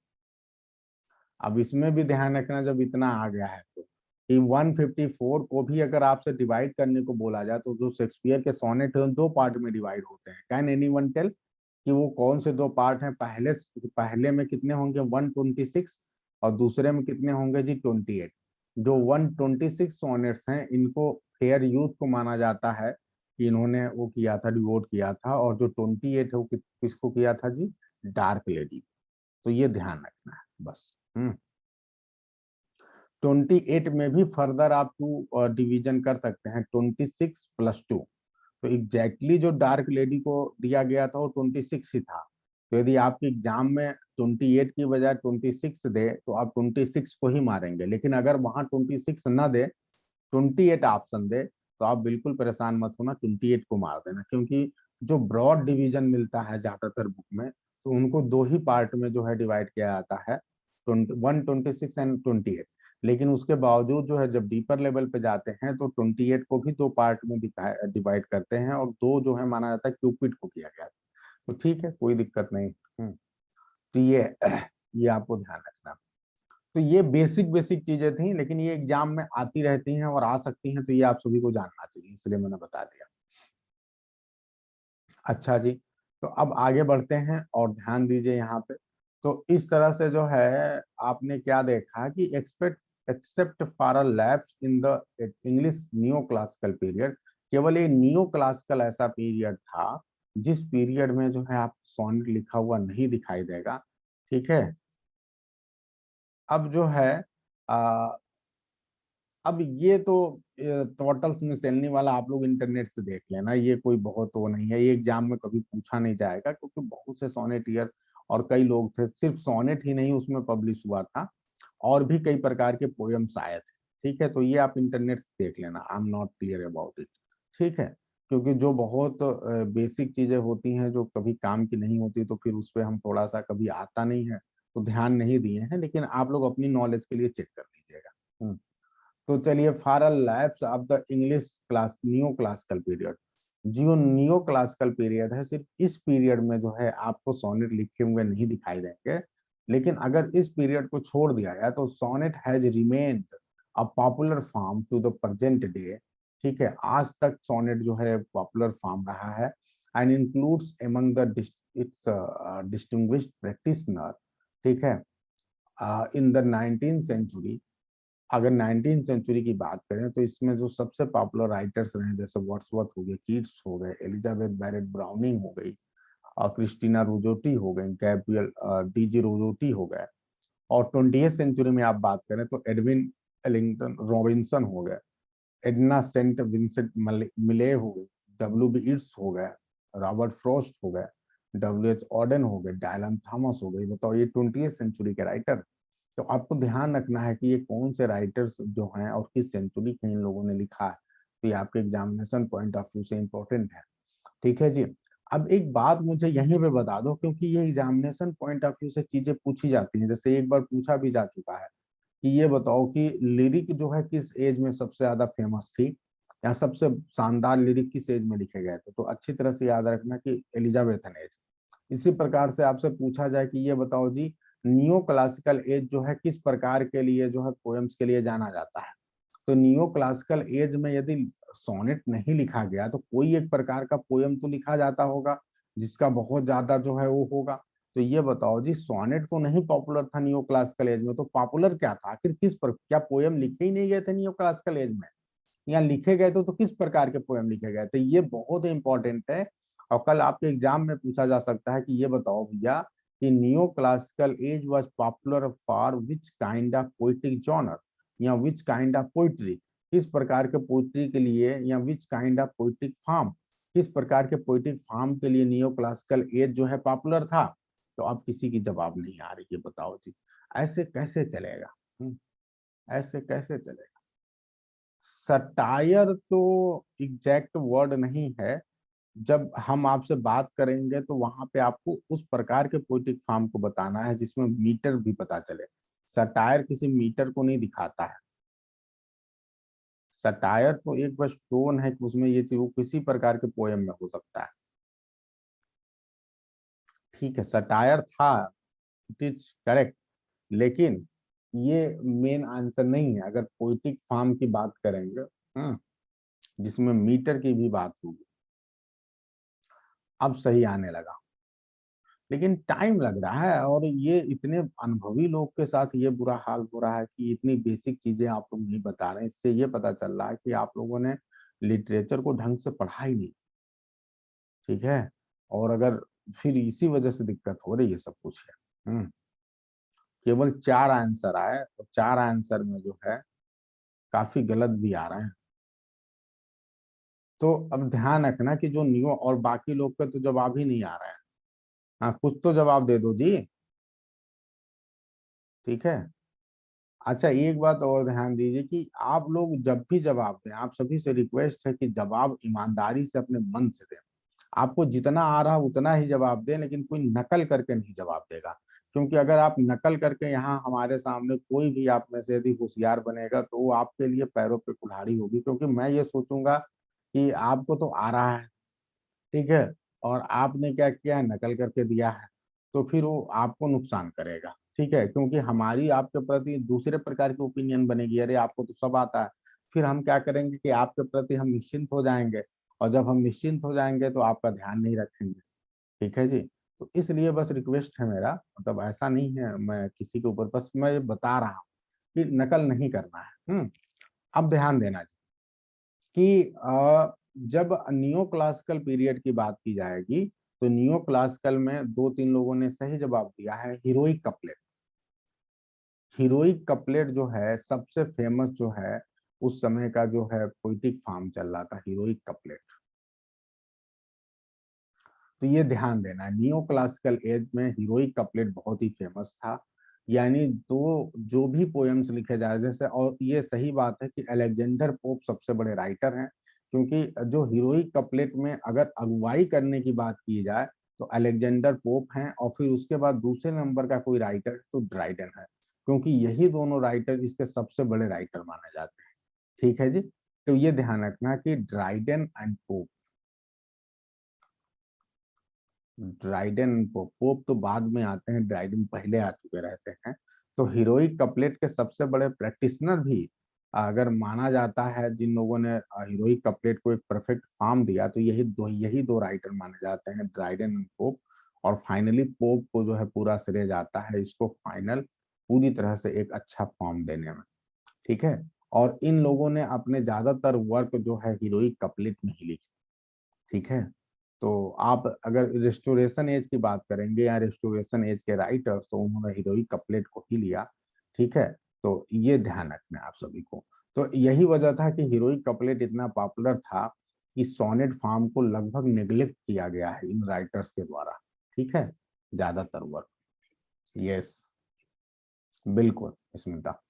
अब इसमें भी ध्यान रखना, जब इतना आ गया है तो कि 154 को भी अगर आपसे डिवाइड करने को बोला जाए तो जो शेक्सपियर के सोनेट है दो पार्ट में डिवाइड होते हैं। कैन एनीवन टेल कि वो कौन से दो पार्ट हैं? पहले पहले में कितने होंगे? 126, और दूसरे में कितने होंगे जी? 28। जो 126 सोनेट्स हैं इनको फेयर यूथ को माना जाता है कि इन्होंने वो किया था, डिवोट किया था, और जो 28 है वो किसको किया था जी? Dark lady. तो ये ध्यान रखना है बस। 28 में भी फर्दर आप टू डिवीजन कर सकते हैं, 26 + 2। तो एग्जैक्टली जो डार्क लेडी को दिया गया था वो 26 ही था। तो यदि आपके एग्जाम में 28 की बजाय 26 दे तो आप 26 को ही मारेंगे, लेकिन अगर वहां 26 ना दे, 28 ऑप्शन दे, तो आप बिल्कुल परेशान मत होना, 28 को मार देना। क्योंकि जो ब्रॉड डिवीजन मिलता है ज्यादातर बुक में, तो उनको दो ही पार्ट में जो है डिवाइड किया जाता है, 126 एंड 28। लेकिन उसके बावजूद जो है जब डीपर लेवल पे जाते हैं तो 28 को भी दो पार्ट में डिवाइड करते हैं, और दो जो है माना जाता है क्यूपिड को किया गया। तो ठीक है, कोई दिक्कत नहीं। तो ये आपको ध्यान रखना। तो ये बेसिक बेसिक चीजें थी, लेकिन ये एग्जाम में आती रहती हैं और आ सकती हैं, तो ये आप सभी को जानना चाहिए, इसलिए मैंने बता दिया। अच्छा जी, तो अब आगे बढ़ते हैं और ध्यान दीजिए यहाँ पे। तो इस तरह से जो है आपने क्या देखा कि except for a lapse in the English neo classical period, केवल ये नियो क्लासिकल ऐसा पीरियड था जिस पीरियड में जो है आप सोनेट लिखा हुआ नहीं दिखाई देगा। ठीक है, अब जो है अब ये तो टोटल्स मिसलनी वाला आप लोग इंटरनेट से देख लेना, ये कोई बहुत वो नहीं है, ये एग्जाम में कभी पूछा नहीं जाएगा, क्योंकि बहुत से सोनेटियर और कई लोग थे, सिर्फ सोनेट ही नहीं उसमें पब्लिश हुआ था, और भी कई प्रकार के पोएम्स आए थे। ठीक है, तो ये आप इंटरनेट से देख लेना, I am not clear about it. ठीक है, क्योंकि जो बहुत बेसिक चीजें होती हैं जो कभी काम की नहीं होती, तो फिर उस पर हम थोड़ा सा कभी आता नहीं है तो ध्यान नहीं दिए हैं, लेकिन आप लोग अपनी नॉलेज के लिए चेक कर लीजिएगा। तो चलिए, for a lapse of the English class neo classical period, जो नियो क्लासिकल पीरियड है, सिर्फ इस पीरियड में जो है आपको सोनेट लिखे हुए नहीं दिखाई देंगे, लेकिन अगर इस पीरियड को छोड़ दिया जाए तो sonnet has remained a popular form to the present day. ठीक है, आज तक सोनेट जो है पॉपुलर फॉर्म रहा है, and includes among the it's distinguished practitioner. ठीक है, इन द 19th सेंचुरी, अगर 19th सेंचुरी की बात करें तो इसमें जो सबसे पॉपुलर राइटर्स रहे, जैसे वर्ड्सवर्थ हो गए, कीट्स हो गए, एलिजाबेथ बैरेट ब्राउनिंग हो गई, और क्रिस्टीना रोजोटी हो गई, गैब्रियल डीजी रोजोटी हो गए, और 20th सेंचुरी में आप बात करें तो एडविन एलिंगटन रॉबिन्सन हो गए, एडना सेंट विंसेंट मिले हो गई, डब्ल्यू बी इट्स हो गए, रॉबर्ट फ्रॉस्ट हो गए, डब्ल्यू एच ऑर्डन हो गए, डायलन थॉमस हो गई। बताओ, ये 20th सेंचुरी के राइटर। तो आपको ध्यान रखना है कि ये कौन से राइटर्स जो हैं और किस सेंचुरी के इन लोगों ने लिखा है, तो ये आपके एग्जामिनेशन पॉइंट ऑफ व्यू से इंपॉर्टेंट है। ठीक है जी। अब एक बात मुझे यहीं पे बता दो, क्योंकि ये एग्जामिनेशन पॉइंट ऑफ व्यू से चीजें पूछी जाती हैं, जैसे एक बार पूछा भी जा चुका है कि ये बताओ कि लिरिक जो है किस एज में सबसे ज्यादा फेमस थी, या सबसे शानदार लिरिक किस एज में लिखे गए थे, तो अच्छी तरह से याद रखना कि एलिजाबेथन एज। इसी प्रकार से आपसे पूछा जाए कि ये बताओ जी, नियो क्लासिकल एज जो है किस प्रकार के लिए जो है पोएम्स के लिए जाना जाता है, तो नियो क्लासिकल एज में यदि सोनेट नहीं लिखा गया तो कोई एक प्रकार का पोयम तो लिखा जाता होगा जिसका बहुत ज्यादा जो है वो होगा। तो ये बताओ जी, सोनेट तो नहीं पॉपुलर था नियो क्लासिकल एज में, तो पॉपुलर क्या था आखिर, किस पर क्या पोयम लिखे ही नहीं गए थे नियो क्लासिकल एज में, या लिखे गए तो किस प्रकार के पोयम लिखे गए थे, ये बहुत इंपॉर्टेंट है। और कल आपके एग्जाम में पूछा जा सकता है कि ये बताओ भैया कि neo classical as was popular for which kind of poetic genre, या विच काइंड ऑफ पोइट्री, किस प्रकार के पोइट्री के लिए, या which kind of poetic form, किस प्रकार के पोइटिक फॉर्म के लिए नियो क्लासिकल एज जो है पॉपुलर था। तो अब किसी की जवाब नहीं आ रही है, बताओ जी, ऐसे कैसे चलेगा। ऐसे कैसे चलेगा। सटायर तो एग्जैक्ट वर्ड नहीं है, जब हम आपसे बात करेंगे तो वहां पे आपको उस प्रकार के पोइटिक फॉर्म को बताना है जिसमें मीटर भी पता चले। सटायर किसी मीटर को नहीं दिखाता है, सटायर तो एक बस टोन है कि उसमें ये चीज वो किसी प्रकार के पोयम में हो सकता है। ठीक है, सटायर था, इट इज करेक्ट, लेकिन ये मेन आंसर नहीं है अगर पोइटिक फॉर्म की बात करेंगे, जिसमें मीटर की भी बात होगी। अब सही आने लगा, लेकिन टाइम लग रहा है, और ये इतने अनुभवी लोग के साथ ये बुरा हाल हो रहा है कि इतनी बेसिक चीजें आप लोग नहीं बता रहे हैं। इससे ये पता चल रहा है कि आप लोगों ने लिटरेचर को ढंग से पढ़ा ही नहीं। ठीक है, और अगर फिर इसी वजह से दिक्कत हो रही है सब कुछ है। केवल 4 आंसर आए, और 4 आंसर में जो है काफी गलत भी आ रहे हैं। तो अब ध्यान रखना कि जो नियो और बाकी लोग का तो जवाब ही नहीं आ रहा है। हाँ, कुछ तो जवाब दे दो जी। ठीक है। अच्छा, एक बात और ध्यान दीजिए कि आप लोग जब भी जवाब दें, आप सभी से रिक्वेस्ट है कि जवाब ईमानदारी से अपने मन से दें। आपको जितना आ रहा उतना ही जवाब दें, लेकिन कोई नकल करके नहीं जवाब देगा, क्योंकि अगर आप नकल करके यहाँ हमारे सामने कोई भी आप में से यदि होशियार बनेगा तो वो आपके लिए पैरों पे कुल्हाड़ी होगी, क्योंकि मैं ये सोचूंगा कि आपको तो आ रहा है, ठीक है, और आपने क्या किया है, नकल करके दिया है, तो फिर वो आपको नुकसान करेगा। ठीक है, क्योंकि हमारी आपके प्रति दूसरे प्रकार की ओपिनियन बनेगी, अरे आपको तो सब आता है, फिर हम क्या करेंगे कि आपके प्रति हम निश्चिंत हो जाएंगे, और जब हम निश्चिंत हो जाएंगे तो आपका ध्यान नहीं रखेंगे। ठीक है जी। तो इसलिए बस रिक्वेस्ट है मेरा, मतलब ऐसा नहीं है मैं किसी के ऊपर, बस मैं ये बता रहा हूँ कि नकल नहीं करना है। अब ध्यान देना जी कि जब नियो क्लासिकल पीरियड की बात की जाएगी तो नियो क्लासिकल में 2-3 लोगों ने सही जवाब दिया है, हीरोइक कपलेट। हीरोइक कपलेट जो है सबसे फेमस जो है उस समय का जो है पोइटिक फॉर्म चल रहा था, हीरोइक कपलेट। तो ये ध्यान देना है, नियो क्लासिकल एज में हीरोइक कपलेट बहुत ही फेमस था। यानी दो जो भी पोएम्स लिखे जा रहे जैसे, और ये सही बात है कि अलेक्जेंडर पोप सबसे बड़े राइटर हैं, क्योंकि जो हीरोइक कपलेट में अगर अगुवाई करने की बात की जाए तो अलेक्जेंडर पोप हैं, और फिर उसके बाद दूसरे नंबर का कोई राइटर तो ड्राइडन है, क्योंकि यही दोनों राइटर इसके सबसे बड़े राइटर माने जाते हैं। ठीक है जी। तो ये ध्यान रखना कि Dryden and pope, Dryden pope तो बाद में आते हैं, ड्राइडन पहले आ चुके रहते हैं। तो हीरोइक कपलेट के सबसे बड़े प्रैक्टिशनर भी अगर माना जाता है, जिन लोगों ने हीरोइक कपलेट को एक परफेक्ट फॉर्म दिया, तो यही दो राइटर माने जाते हैं, ड्राइडन एंड पोप। और फाइनली पोप को जो है पूरा श्रेय जाता है इसको फाइनल पूरी तरह से एक अच्छा फॉर्म देने में। ठीक है। और इन लोगों ने अपने ज्यादातर वर्क जो है हीरोइक कपलेट में ही लिखे। ठीक है। तो आप अगर रेस्टोरेशन एज की बात करेंगे या रेस्टोरेशन एज के राइटर्स, तो उन्होंने हीरोइक कपलेट को ही लिया। ठीक है। तो ये ध्यान रखना है आप सभी को। तो यही वजह था कि हीरोइक कपलेट इतना पॉपुलर था कि सोनेट फॉर्म को लगभग नेग्लेक्ट किया गया है इन राइटर्स के द्वारा। ठीक है, ज्यादातर वर्क। यस, बिल्कुल स्मिता।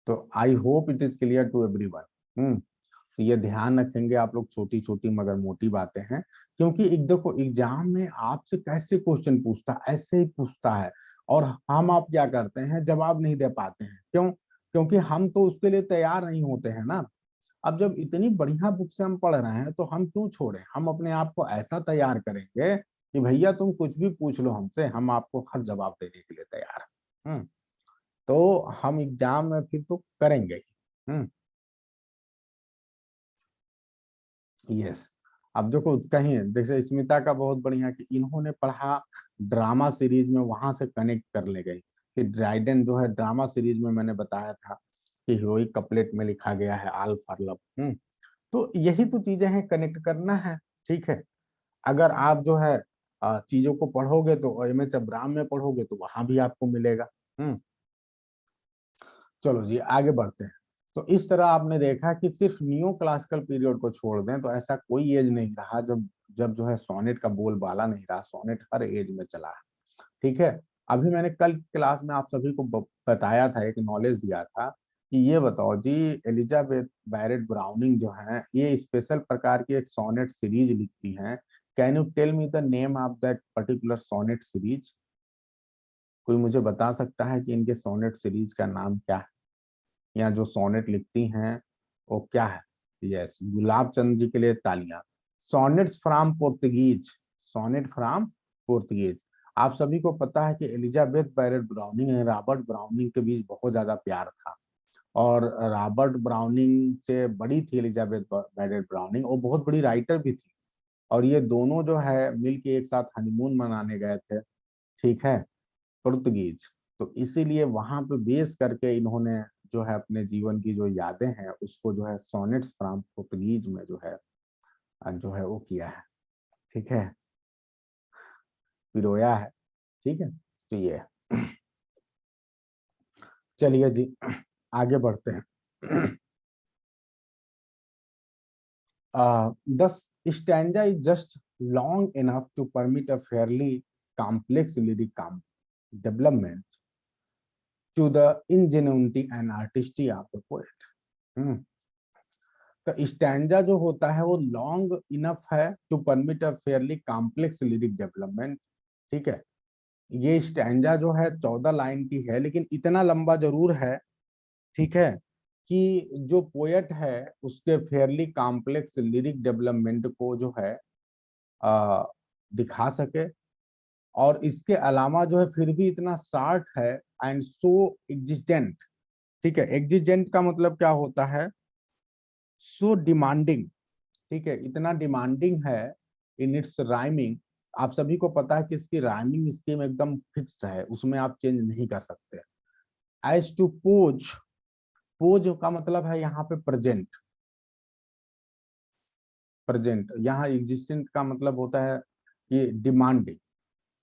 तो I hope it is clear to everyone. तो ये ध्यान रखेंगे आप लोग, छोटी छोटी मगर मोटी बातें हैं, क्योंकि एक देखो एग्जाम में आपसे कैसे क्वेश्चन पूछता है, ऐसे ही पूछता है, और हम आप क्या करते हैं, जवाब नहीं दे पाते हैं। क्यों? क्योंकि हम तो उसके लिए तैयार नहीं होते हैं ना। अब जब इतनी बढ़िया बुक से हम पढ़ रहे हैं तो हम क्यों छोड़ें, हम अपने आप को ऐसा तैयार करेंगे कि भैया तुम कुछ भी पूछ लो हमसे, हम आपको हर जवाब देने के लिए तैयार हैं। तो हम एग्जाम में फिर तो करेंगे ही। यस। अब देखो कहीं जैसे स्मिता का बहुत बढ़िया कि इन्होंने पढ़ा ड्रामा सीरीज में, वहां से कनेक्ट कर ले गई कि ड्राइडन जो है ड्रामा सीरीज में, मैंने बताया था कि हीरोइक कपलेट में लिखा गया है ऑल फॉर लव। तो यही तो चीजें हैं, कनेक्ट करना है। ठीक है। अगर आप जो है चीजों को पढ़ोगे तो एम एच अब्राहम में पढ़ोगे तो वहां भी आपको मिलेगा। चलो जी आगे बढ़ते हैं। तो इस तरह आपने देखा कि सिर्फ नियो क्लासिकल पीरियड को छोड़ दें तो ऐसा कोई एज नहीं रहा जब जब जो है सोनेट का बोलबाला नहीं रहा, सोनेट हर एज में चला है। ठीक है। अभी मैंने कल क्लास में आप सभी को बताया था, एक नॉलेज दिया था कि ये बताओ जी, एलिजाबेथ बैरेट ब्राउनिंग जो है ये स्पेशल प्रकार की एक सोनेट सीरीज लिखती हैं। Can you tell me the name of that particular sonnet series? कोई मुझे बता सकता है कि इनके सोनेट सीरीज का नाम क्या है, या जो सोनेट लिखती हैं वो क्या है? यस, गुलाब चंद जी के लिए तालियां। Sonnets from Portuguese, sonnet from Portuguese. आप सभी को पता है कि एलिजाबेथ बैरेट ब्राउनिंग है, रॉबर्ट ब्राउनिंग के बीच बहुत ज्यादा प्यार था, और रॉबर्ट ब्राउनिंग से बड़ी थी एलिजाबेथ बैरेट ब्राउनिंग, वो बहुत बड़ी राइटर भी थी। और ये दोनों जो है मिलके एक साथ हनीमून मनाने गए थे। ठीक है, पुर्तगीज। तो इसीलिए वहां पे बेस करके इन्होंने जो है अपने जीवन की जो यादें हैं उसको जो है सोनेट्स फ्रॉम पुर्तगीज में जो है वो किया है। ठीक है, पिरोया है। ठीक है। तो ये चलिए जी आगे बढ़ते हैं। The stanza is just long enough to permit a fairly complex lyric development to the ingenuity and artistry of the poet. तो स्टैंजा जो होता है वो लॉन्ग इनफ है to permit a fairly complex lyric development. ठीक है। ये stanza जो है 14 लाइन की है, लेकिन इतना लंबा जरूर है। ठीक है, कि जो पोएट है उसके फेयरली कॉम्प्लेक्स लिरिक डेवलपमेंट को जो है आ, दिखा सके। और इसके अलावा जो है फिर भी इतना शार्ट है एंड सो एग्जिस्टेंट। ठीक है, एग्जिस्टेंट का मतलब क्या होता है? सो डिमांडिंग। ठीक है, इतना डिमांडिंग है इन इट्स राइमिंग। आप सभी को पता है कि इसकी राइमिंग स्कीम एकदम फिक्स्ड है, उसमें आप चेंज नहीं कर सकते। एज टू पोज, पोज का मतलब है यहाँ पे प्रेजेंट। प्रेजेंट यहाँ एग्जिस्टेंट का मतलब होता है कि demanding.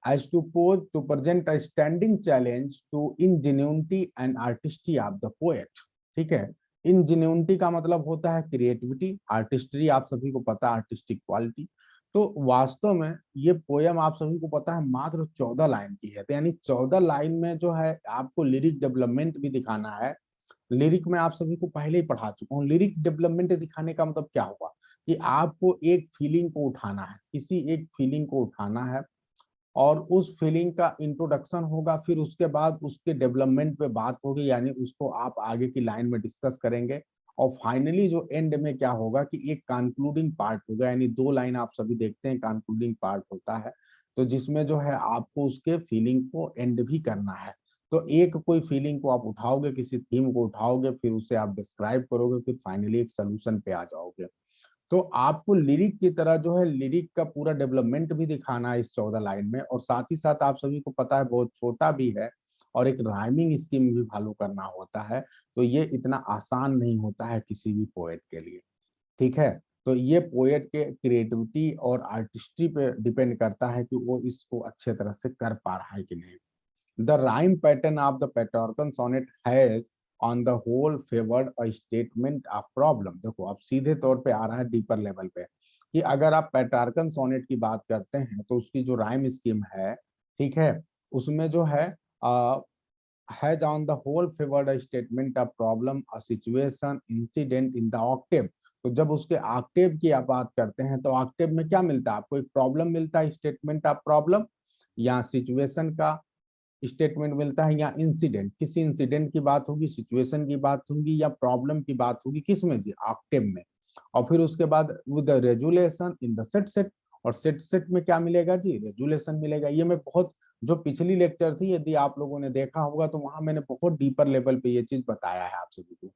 as to pose to present a standing challenge to ingenuity and artistry of the poet। ठीक है, ingenuity का मतलब होता है क्रिएटिविटी, आर्टिस्ट्री आप सभी को पता है आर्टिस्टिक क्वालिटी। तो वास्तव में ये पोयम आप सभी को पता है मात्र 14 लाइन की है, तो यानी 14 लाइन में जो है आपको लिरिक डेवलपमेंट भी दिखाना है। लिरिक में आप सभी को पहले ही पढ़ा चुका हूँ, लिरिक डेवलपमेंट दिखाने का मतलब क्या हुआ कि आपको एक फीलिंग को उठाना है, किसी एक फीलिंग को उठाना है और उस फीलिंग का इंट्रोडक्शन होगा, फिर उसके बाद उसके डेवलपमेंट पे बात होगी, यानी उसको आप आगे की लाइन में डिस्कस करेंगे और फाइनली जो एंड में क्या होगा कि एक कंक्लूडिंग पार्ट होगा, यानी 2 लाइन आप सभी देखते हैं कंक्लूडिंग पार्ट होता है, तो जिसमें जो है आपको उसके फीलिंग को एंड भी करना है। तो एक कोई फीलिंग को आप उठाओगे, किसी थीम को उठाओगे, फिर उसे आप डिस्क्राइब करोगे, फिर फाइनली एक सोल्यूशन पे आ जाओगे। तो आपको लिरिक की तरह जो है लिरिक का पूरा डेवलपमेंट भी दिखाना है इस 14 लाइन में, और साथ ही साथ आप सभी को पता है बहुत छोटा भी है और एक राइमिंग स्कीम भी फॉलो करना होता है, तो ये इतना आसान नहीं होता है किसी भी पोएट के लिए। ठीक है, तो ये पोएट के क्रिएटिविटी और आर्टिस्ट्री पे डिपेंड करता है कि वो इसको अच्छे तरह से कर पा रहा है कि नहीं। The rhyme pattern of the Petrarchan sonnet has on the whole favored a statement of problem। देखो अब सीधे तौर पे आ रहा है डीपर लेवल पे कि अगर आप पेट्रार्कन सोनेट की बात करते हैं तो उसकी जो राइम स्कीम है, ठीक है, उसमें जो है has on the whole favored a statement of problem, a situation, incident in the octave। तो जब उसके ऑक्टेव की आप बात करते हैं तो ऑक्टेव में क्या मिलता है आपको, एक प्रॉब्लम मिलता है, स्टेटमेंट ऑफ प्रॉब्लम, या सिचुएशन का स्टेटमेंट मिलता है, या इंसिडेंट, किसी इंसिडेंट की बात होगी, सिचुएशन की बात होगी, या प्रॉब्लम की बात होगी, किसमें जी, ऑक्टेव में। और फिर उसके बाद with resolution in the set set, और सेट सेट में क्या मिलेगा जी, रेजुलेशन मिलेगा। ये मैं बहुत, जो पिछली लेक्चर थी यदि आप लोगों ने देखा होगा तो वहां मैंने बहुत डीपर लेवल पे ये चीज बताया है आप सभी को।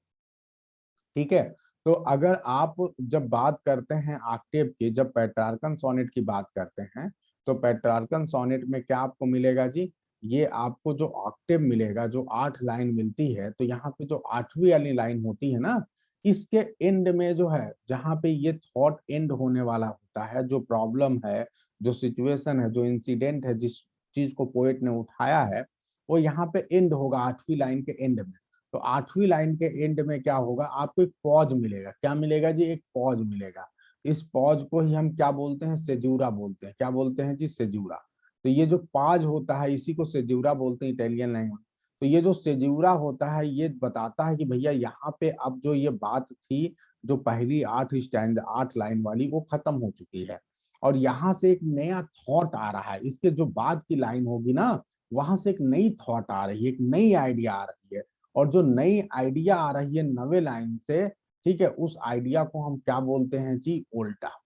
ठीक है, तो अगर आप जब बात करते हैं ऑक्टेव की, जब पेट्रार्कन सोनेट की बात करते हैं तो पेट्रार्कन सोनेट में क्या आपको मिलेगा जी, ये आपको जो ऑक्टेव मिलेगा, जो 8 लाइन मिलती है, तो यहाँ पे जो 8वीं वाली लाइन होती है ना, इसके एंड में जो है, जहाँ पे ये थॉट एंड होने वाला होता है, जो प्रॉब्लम है, जो सिचुएशन है, जो इंसिडेंट है, जिस चीज को पोएट ने उठाया है, वो यहाँ पे एंड होगा 8वीं लाइन के एंड में। तो 8वीं लाइन के एंड में क्या होगा, आपको एक पॉज मिलेगा, क्या मिलेगा जी, एक पॉज मिलेगा। इस पॉज को ही हम क्या बोलते हैं, सेजूरा बोलते हैं। क्या बोलते हैं जी, सेजूरा। तो ये जो पॉज होता है इसी को सेजूरा बोलते हैं इटालियन लैंग्वेज। तो ये जो सेजूरा होता है ये बताता है कि भैया यहाँ पे अब जो ये बात थी, जो पहली 8 स्टैंड 8 लाइन वाली, वो खत्म हो चुकी है और यहाँ से एक नया थॉट आ रहा है। इसके जो बाद की लाइन होगी ना, वहां से एक नई थॉट आ रही है, एक नई आइडिया आ रही है, और जो नई आइडिया आ रही है नवे लाइन से, ठीक है, उस आइडिया को हम क्या बोलते हैं जी, उल्टा।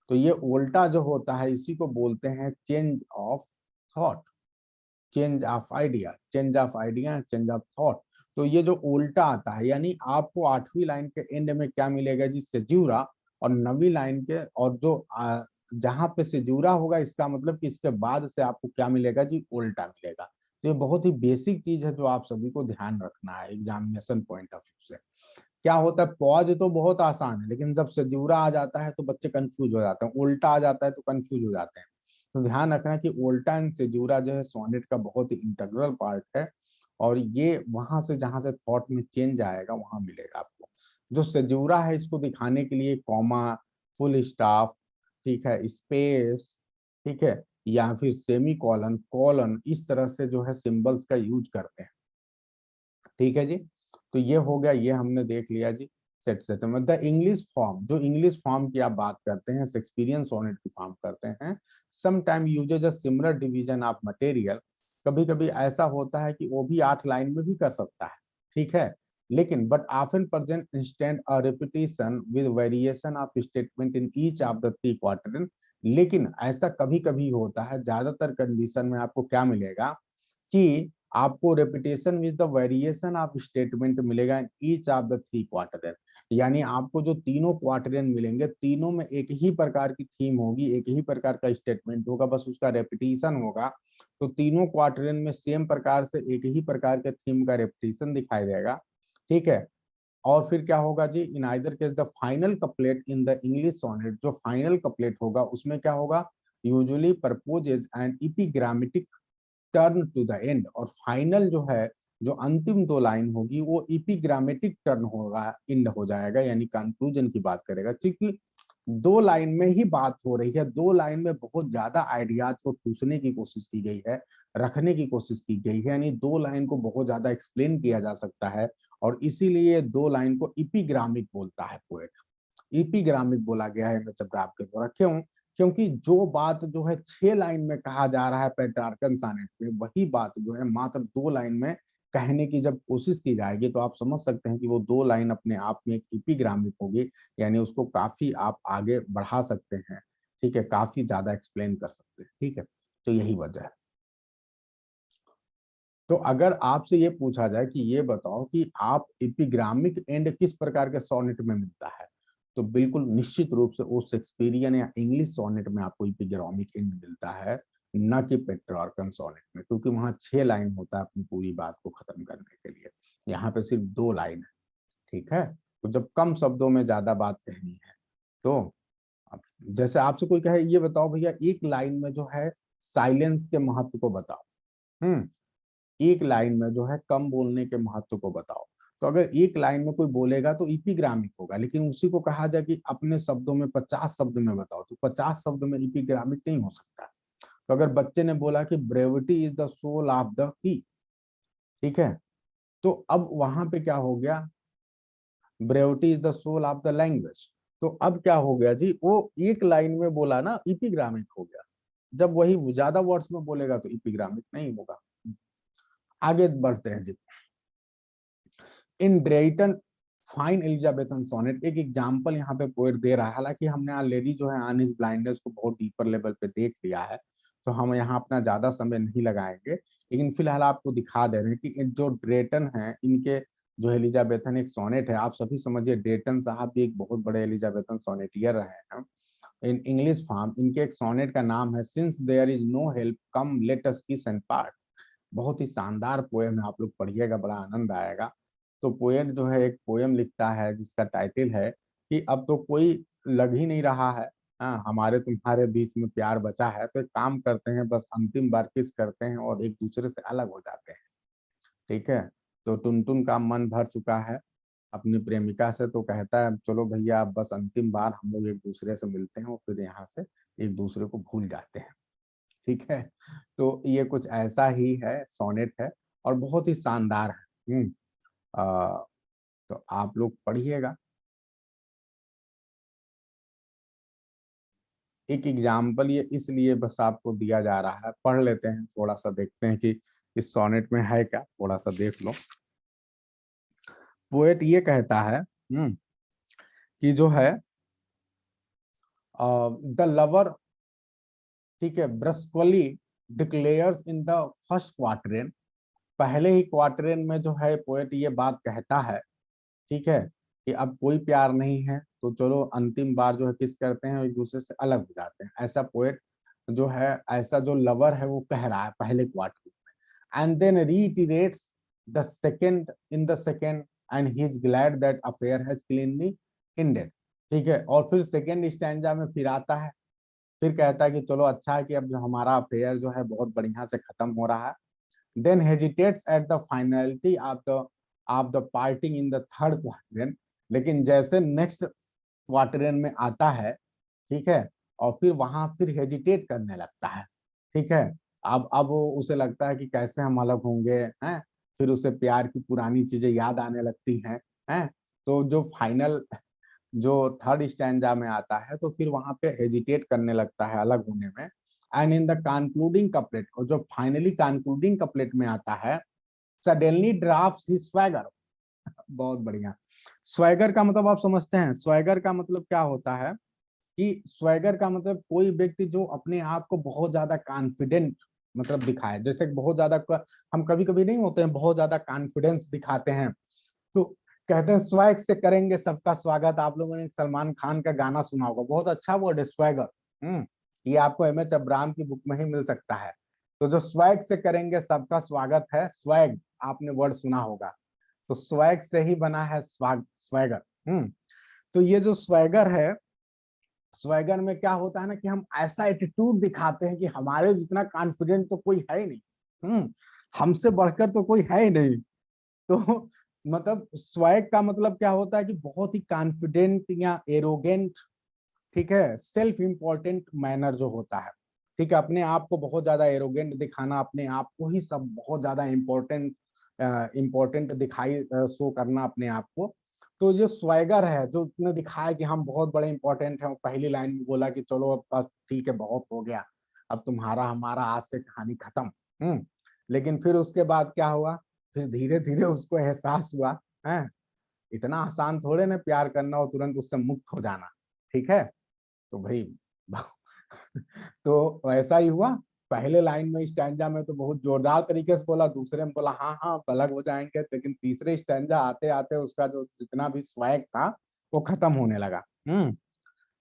तो ये उल्टा जो होता है इसी को बोलते हैं change of thought, change of idea, change of idea, change of thought. तो ये जो उल्टा आता है, यानी आपको 8वीं लाइन के एंड में क्या मिलेगा जी, सेजूरा, और 9वीं लाइन के, और जो जहां पे सेजूरा होगा इसका मतलब कि इसके बाद से आपको क्या मिलेगा जी, उल्टा मिलेगा। तो ये बहुत ही बेसिक चीज है जो आप सभी को ध्यान रखना है एग्जामिनेशन पॉइंट ऑफ व्यू से। क्या होता है, पॉज तो बहुत आसान है, लेकिन जब सेजूरा आ जाता है तो बच्चे कंफ्यूज हो जाते हैं, उल्टा आ जाता है तो कंफ्यूज हो जाते हैं। तो ध्यान रखना कि उल्टा एंड सेजूरा जो है सोनेट का बहुत ही इंटीग्रल पार्ट है, और ये वहां से जहां से थॉट में चेंज आएगा वहां मिलेगा आपको। जो सेजूरा है इसको दिखाने के लिए कॉमा, फुल स्टॉप, ठीक है, स्पेस, ठीक है, या फिर सेमी कॉलन, कॉलन, इस तरह से जो है सिंबल्स का यूज करते हैं। ठीक है जी, तो ये हो गया, ये हमने देख लिया जी सेट सेट में। द इंग्लिश फॉर्म, जो इंग्लिश फॉर्म की आप बात करते हैं, शेक्सपियरियन सोनेट की फॉर्म करते हैं, some time uses a similar division of material. कभी कभी ऐसा होता है कि वो भी 8 लाइन में भी कर सकता है, ठीक है, लेकिन but often present instant a repetition with variation of statement in each of the 3 quarter. लेकिन ऐसा कभी कभी होता है, ज्यादातर कंडीशन में आपको क्या मिलेगा कि आपको repetition with the variation of statement मिलेगा in each of the 3 quarter. यानी आपको जो तीनों क्वार्टरन मिलेंगे, तीनों में एक ही प्रकार की थीम होगी, एक ही प्रकार का स्टेटमेंट होगा, बस उसका रेपिटेशन होगा। तो तीनों क्वार्टरन में सेम प्रकार से एक ही प्रकार के थीम का रेपिटेशन दिखाई देगा, ठीक है। और फिर क्या होगा जी, in either case the final couplet in the English sonnet, जो फाइनल कपलेट होगा उसमें क्या होगा, usually proposes an epigrammatic turn to the end, और फाइनल जो है, जो अंतिम दो लाइन होगी वो इपिग्रामेटिक टर्न होगा, एंड हो जाएगा, यानी कंक्लूजन की बात करेगा। क्योंकि दो लाइन में ही बात हो रही है, दो लाइन में बहुत ज्यादा आइडियाज को ठूसने की कोशिश की गई है, रखने की कोशिश की गई है, यानी दो लाइन को बहुत ज्यादा एक्सप्लेन किया जा सकता है, और इसीलिए दो लाइन को इपिग्रामिक बोलता है पोएट। इपिग्रामिक बोला गया है एमएच के द्वारा। क्यों? क्योंकि जो बात जो है 6 लाइन में कहा जा रहा है पेट्रार्कन सॉनेट में, वही बात जो है मात्र 2 लाइन में कहने की जब कोशिश की जाएगी, तो आप समझ सकते हैं कि वो 2 लाइन अपने आप में एक इपिग्रामिक होगी, यानी उसको काफी आप आगे बढ़ा सकते हैं, ठीक है, काफी ज्यादा एक्सप्लेन कर सकते हैं, ठीक है। तो यही वजह है। तो अगर आपसे ये पूछा जाए कि ये बताओ कि आप एपिग्रामिक एंड किस प्रकार के सोनेट में मिलता है, तो बिल्कुल निश्चित रूप से वो शेक्सपियरियन या इंग्लिश सोनेट में आपको एपिग्रामिक एंड मिलता है, न कि पेट्रार्कन सोनेट में, क्योंकि वहां 6 लाइन होता है अपनी पूरी बात को खत्म करने के लिए, यहाँ पे सिर्फ 2 लाइन है, ठीक है। तो जब कम शब्दों में ज्यादा बात कहनी है, तो जैसे आपसे कोई कहे ये बताओ भैया एक लाइन में जो है साइलेंस के महत्व को बताओ, एक लाइन में जो है कम बोलने के महत्व को बताओ, तो अगर एक लाइन में कोई बोलेगा तो इपिग्रामिक होगा, लेकिन उसी को कहा जाए कि अपने शब्दों में 50 शब्द में बताओ, तो 50 शब्द में इपिग्रामिक नहीं हो सकता। तो अगर बच्चे ने बोला कि brevity is the soul of the key, ठीक है, तो अब वहां पे क्या हो गया, brevity is the soul of the language, तो अब क्या हो गया जी, वो एक लाइन में बोला ना, इपिग्रामिक हो गया। जब वही ज्यादा वर्ड्स में बोलेगा तो इपिग्रामिक नहीं होगा। आगे बढ़ते हैं जी। इन ड्रेटन फाइन एलिजाबेथन सोनेट, एक एग्जांपल यहाँ पे पोएट दे रहा है, हालांकि हमने ऑलरेडी जो है ऑन हिज ब्लाइंडनेस को बहुत डीपर लेवल पे देख लिया है, तो हम यहाँ अपना ज्यादा समय नहीं लगाएंगे, लेकिन फिलहाल आपको दिखा दे रहे हैं कि जो ड्रेटन है इनके जो एलिजाबेथन एक सोनेट है, आप सभी समझिए ड्रेटन साहब भी एक बहुत बड़े एलिजाबेथन सोनेटियर रहे हैं इन इंग्लिश फॉर्म। इनके एक सोनेट का नाम है since there is no help come let us kiss and part. बहुत ही शानदार पोएम है, आप लोग पढ़िएगा, बड़ा आनंद आएगा। तो पोएट जो है एक पोएम लिखता है जिसका टाइटल है कि अब तो कोई लग ही नहीं रहा है, हाँ हमारे तुम्हारे बीच में प्यार बचा है, तो एक काम करते हैं, बस अंतिम बार किस करते हैं और एक दूसरे से अलग हो जाते हैं, ठीक है। तो टुनटुन का मन भर चुका है अपनी प्रेमिका से, तो कहता है चलो भैया अब बस अंतिम बार हम लोग एक दूसरे से मिलते हैं और फिर यहाँ से एक दूसरे को भूल जाते हैं, ठीक है। तो ये कुछ ऐसा ही है, सोनेट है और बहुत ही शानदार है। तो आप लोग पढ़िएगा। एक एग्जाम्पल ये इसलिए बस आपको दिया जा रहा है, पढ़ लेते हैं, थोड़ा सा देखते हैं कि इस सोनेट में है क्या, थोड़ा सा देख लो। पोएट ये कहता है कि जो है द लवर, ठीक है, ब्रस्क्वली डिक्लेयर्स इन द फर्स्ट क्वार्टरेन, पहले ही क्वार्टरेन में जो है पोएट ये बात कहता है, ठीक है, कि अब कोई प्यार नहीं है, तो चलो अंतिम बार जो है किस करते हैं, एक दूसरे से अलग हो जाते हैं, ऐसा पोएट जो है, ऐसा जो लवर है वो कह रहा है पहले क्वार्टर में। And then reiterates the second in the second and he is glad that affair has cleanly ended, ठीक है, और फिर सेकंड स्टैंजा में फिर आता है, फिर कहता है कि चलो अच्छा है कि अब जो हमारा अफेयर जो है बहुत बढ़िया से खत्म हो रहा है। Then hesitates at the finality of the parting in the third quarter, लेकिन जैसे नेक्स्ट क्वार्टरन में आता है, ठीक है, और फिर वहां फिर हेजिटेट करने लगता है, ठीक है। अब वो उसे लगता है कि कैसे हम अलग होंगे, हैं, फिर उसे प्यार की पुरानी चीजें याद आने लगती हैं। तो जो फाइनल जो थर्ड स्टैंजा में आता है, तो फिर वहां पे हेजिटेट करने लगता है अलग होने में। And in the concluding couplet, और जो फाइनली कंक्लूडिंग कपलेट में आता है, सडनली ड्राफ्ट हिज स्वैगर, बहुत बढ़िया। स्वैगर का मतलब आप समझते हैं, स्वैगर का मतलब क्या होता है, कि स्वैगर का मतलब कोई व्यक्ति जो अपने आप को बहुत ज्यादा कॉन्फिडेंट मतलब दिखाए, जैसे बहुत ज्यादा हम कभी कभी नहीं होते हैं, बहुत ज्यादा कॉन्फिडेंस दिखाते हैं, तो कहते हैं स्वैग से करेंगे सबका स्वागत। आप लोगों ने सलमान खान का गाना सुना होगा, बहुत अच्छा वर्ड है स्वैगर। ये आपको एमएच अब्राहम की बुक में ही मिल सकता है। तो जो स्वैग से करेंगे सबका स्वागत है, स्वैग आपने वर्ड सुना होगा, तो स्वैग से ही बना है स्वैगर। तो ये जो स्वैगर है, स्वैगर में क्या होता है ना कि हम ऐसा एटीट्यूड दिखाते हैं कि हमारे जितना कॉन्फिडेंट तो कोई है ही नहीं, हमसे बढ़कर तो कोई है ही नहीं। तो मतलब स्वैग का मतलब क्या होता है कि बहुत ही कॉन्फिडेंट या एरोगेंट, ठीक है, सेल्फ इम्पोर्टेंट मैनर जो होता है, ठीक है, अपने आप को बहुत ज्यादा एरोगेंट दिखाना, अपने आप को ही सब बहुत ज्यादा इम्पोर्टेंट दिखाई शो करना अपने आप को। तो जो स्वैगर है, जो उसने दिखाया कि हम बहुत बड़े इंपॉर्टेंट हैं, पहली लाइन में बोला कि चलो अब बस ठीक है, बहुत हो गया, अब तुम्हारा हमारा आज से कहानी खत्म। लेकिन फिर उसके बाद क्या हुआ, फिर धीरे धीरे उसको एहसास हुआ है इतना आसान थोड़े ना प्यार करना और तुरंत उससे मुक्त हो जाना, ठीक है। तो भाई तो ऐसा ही हुआ, पहले लाइन में स्टैंजा में तो बहुत जोरदार तरीके से बोला, दूसरे में बोला हाँ हाँ अलग हो जाएंगे, लेकिन तीसरे स्टैंजा आते आते उसका जो जितना भी स्वैग था वो खत्म होने लगा।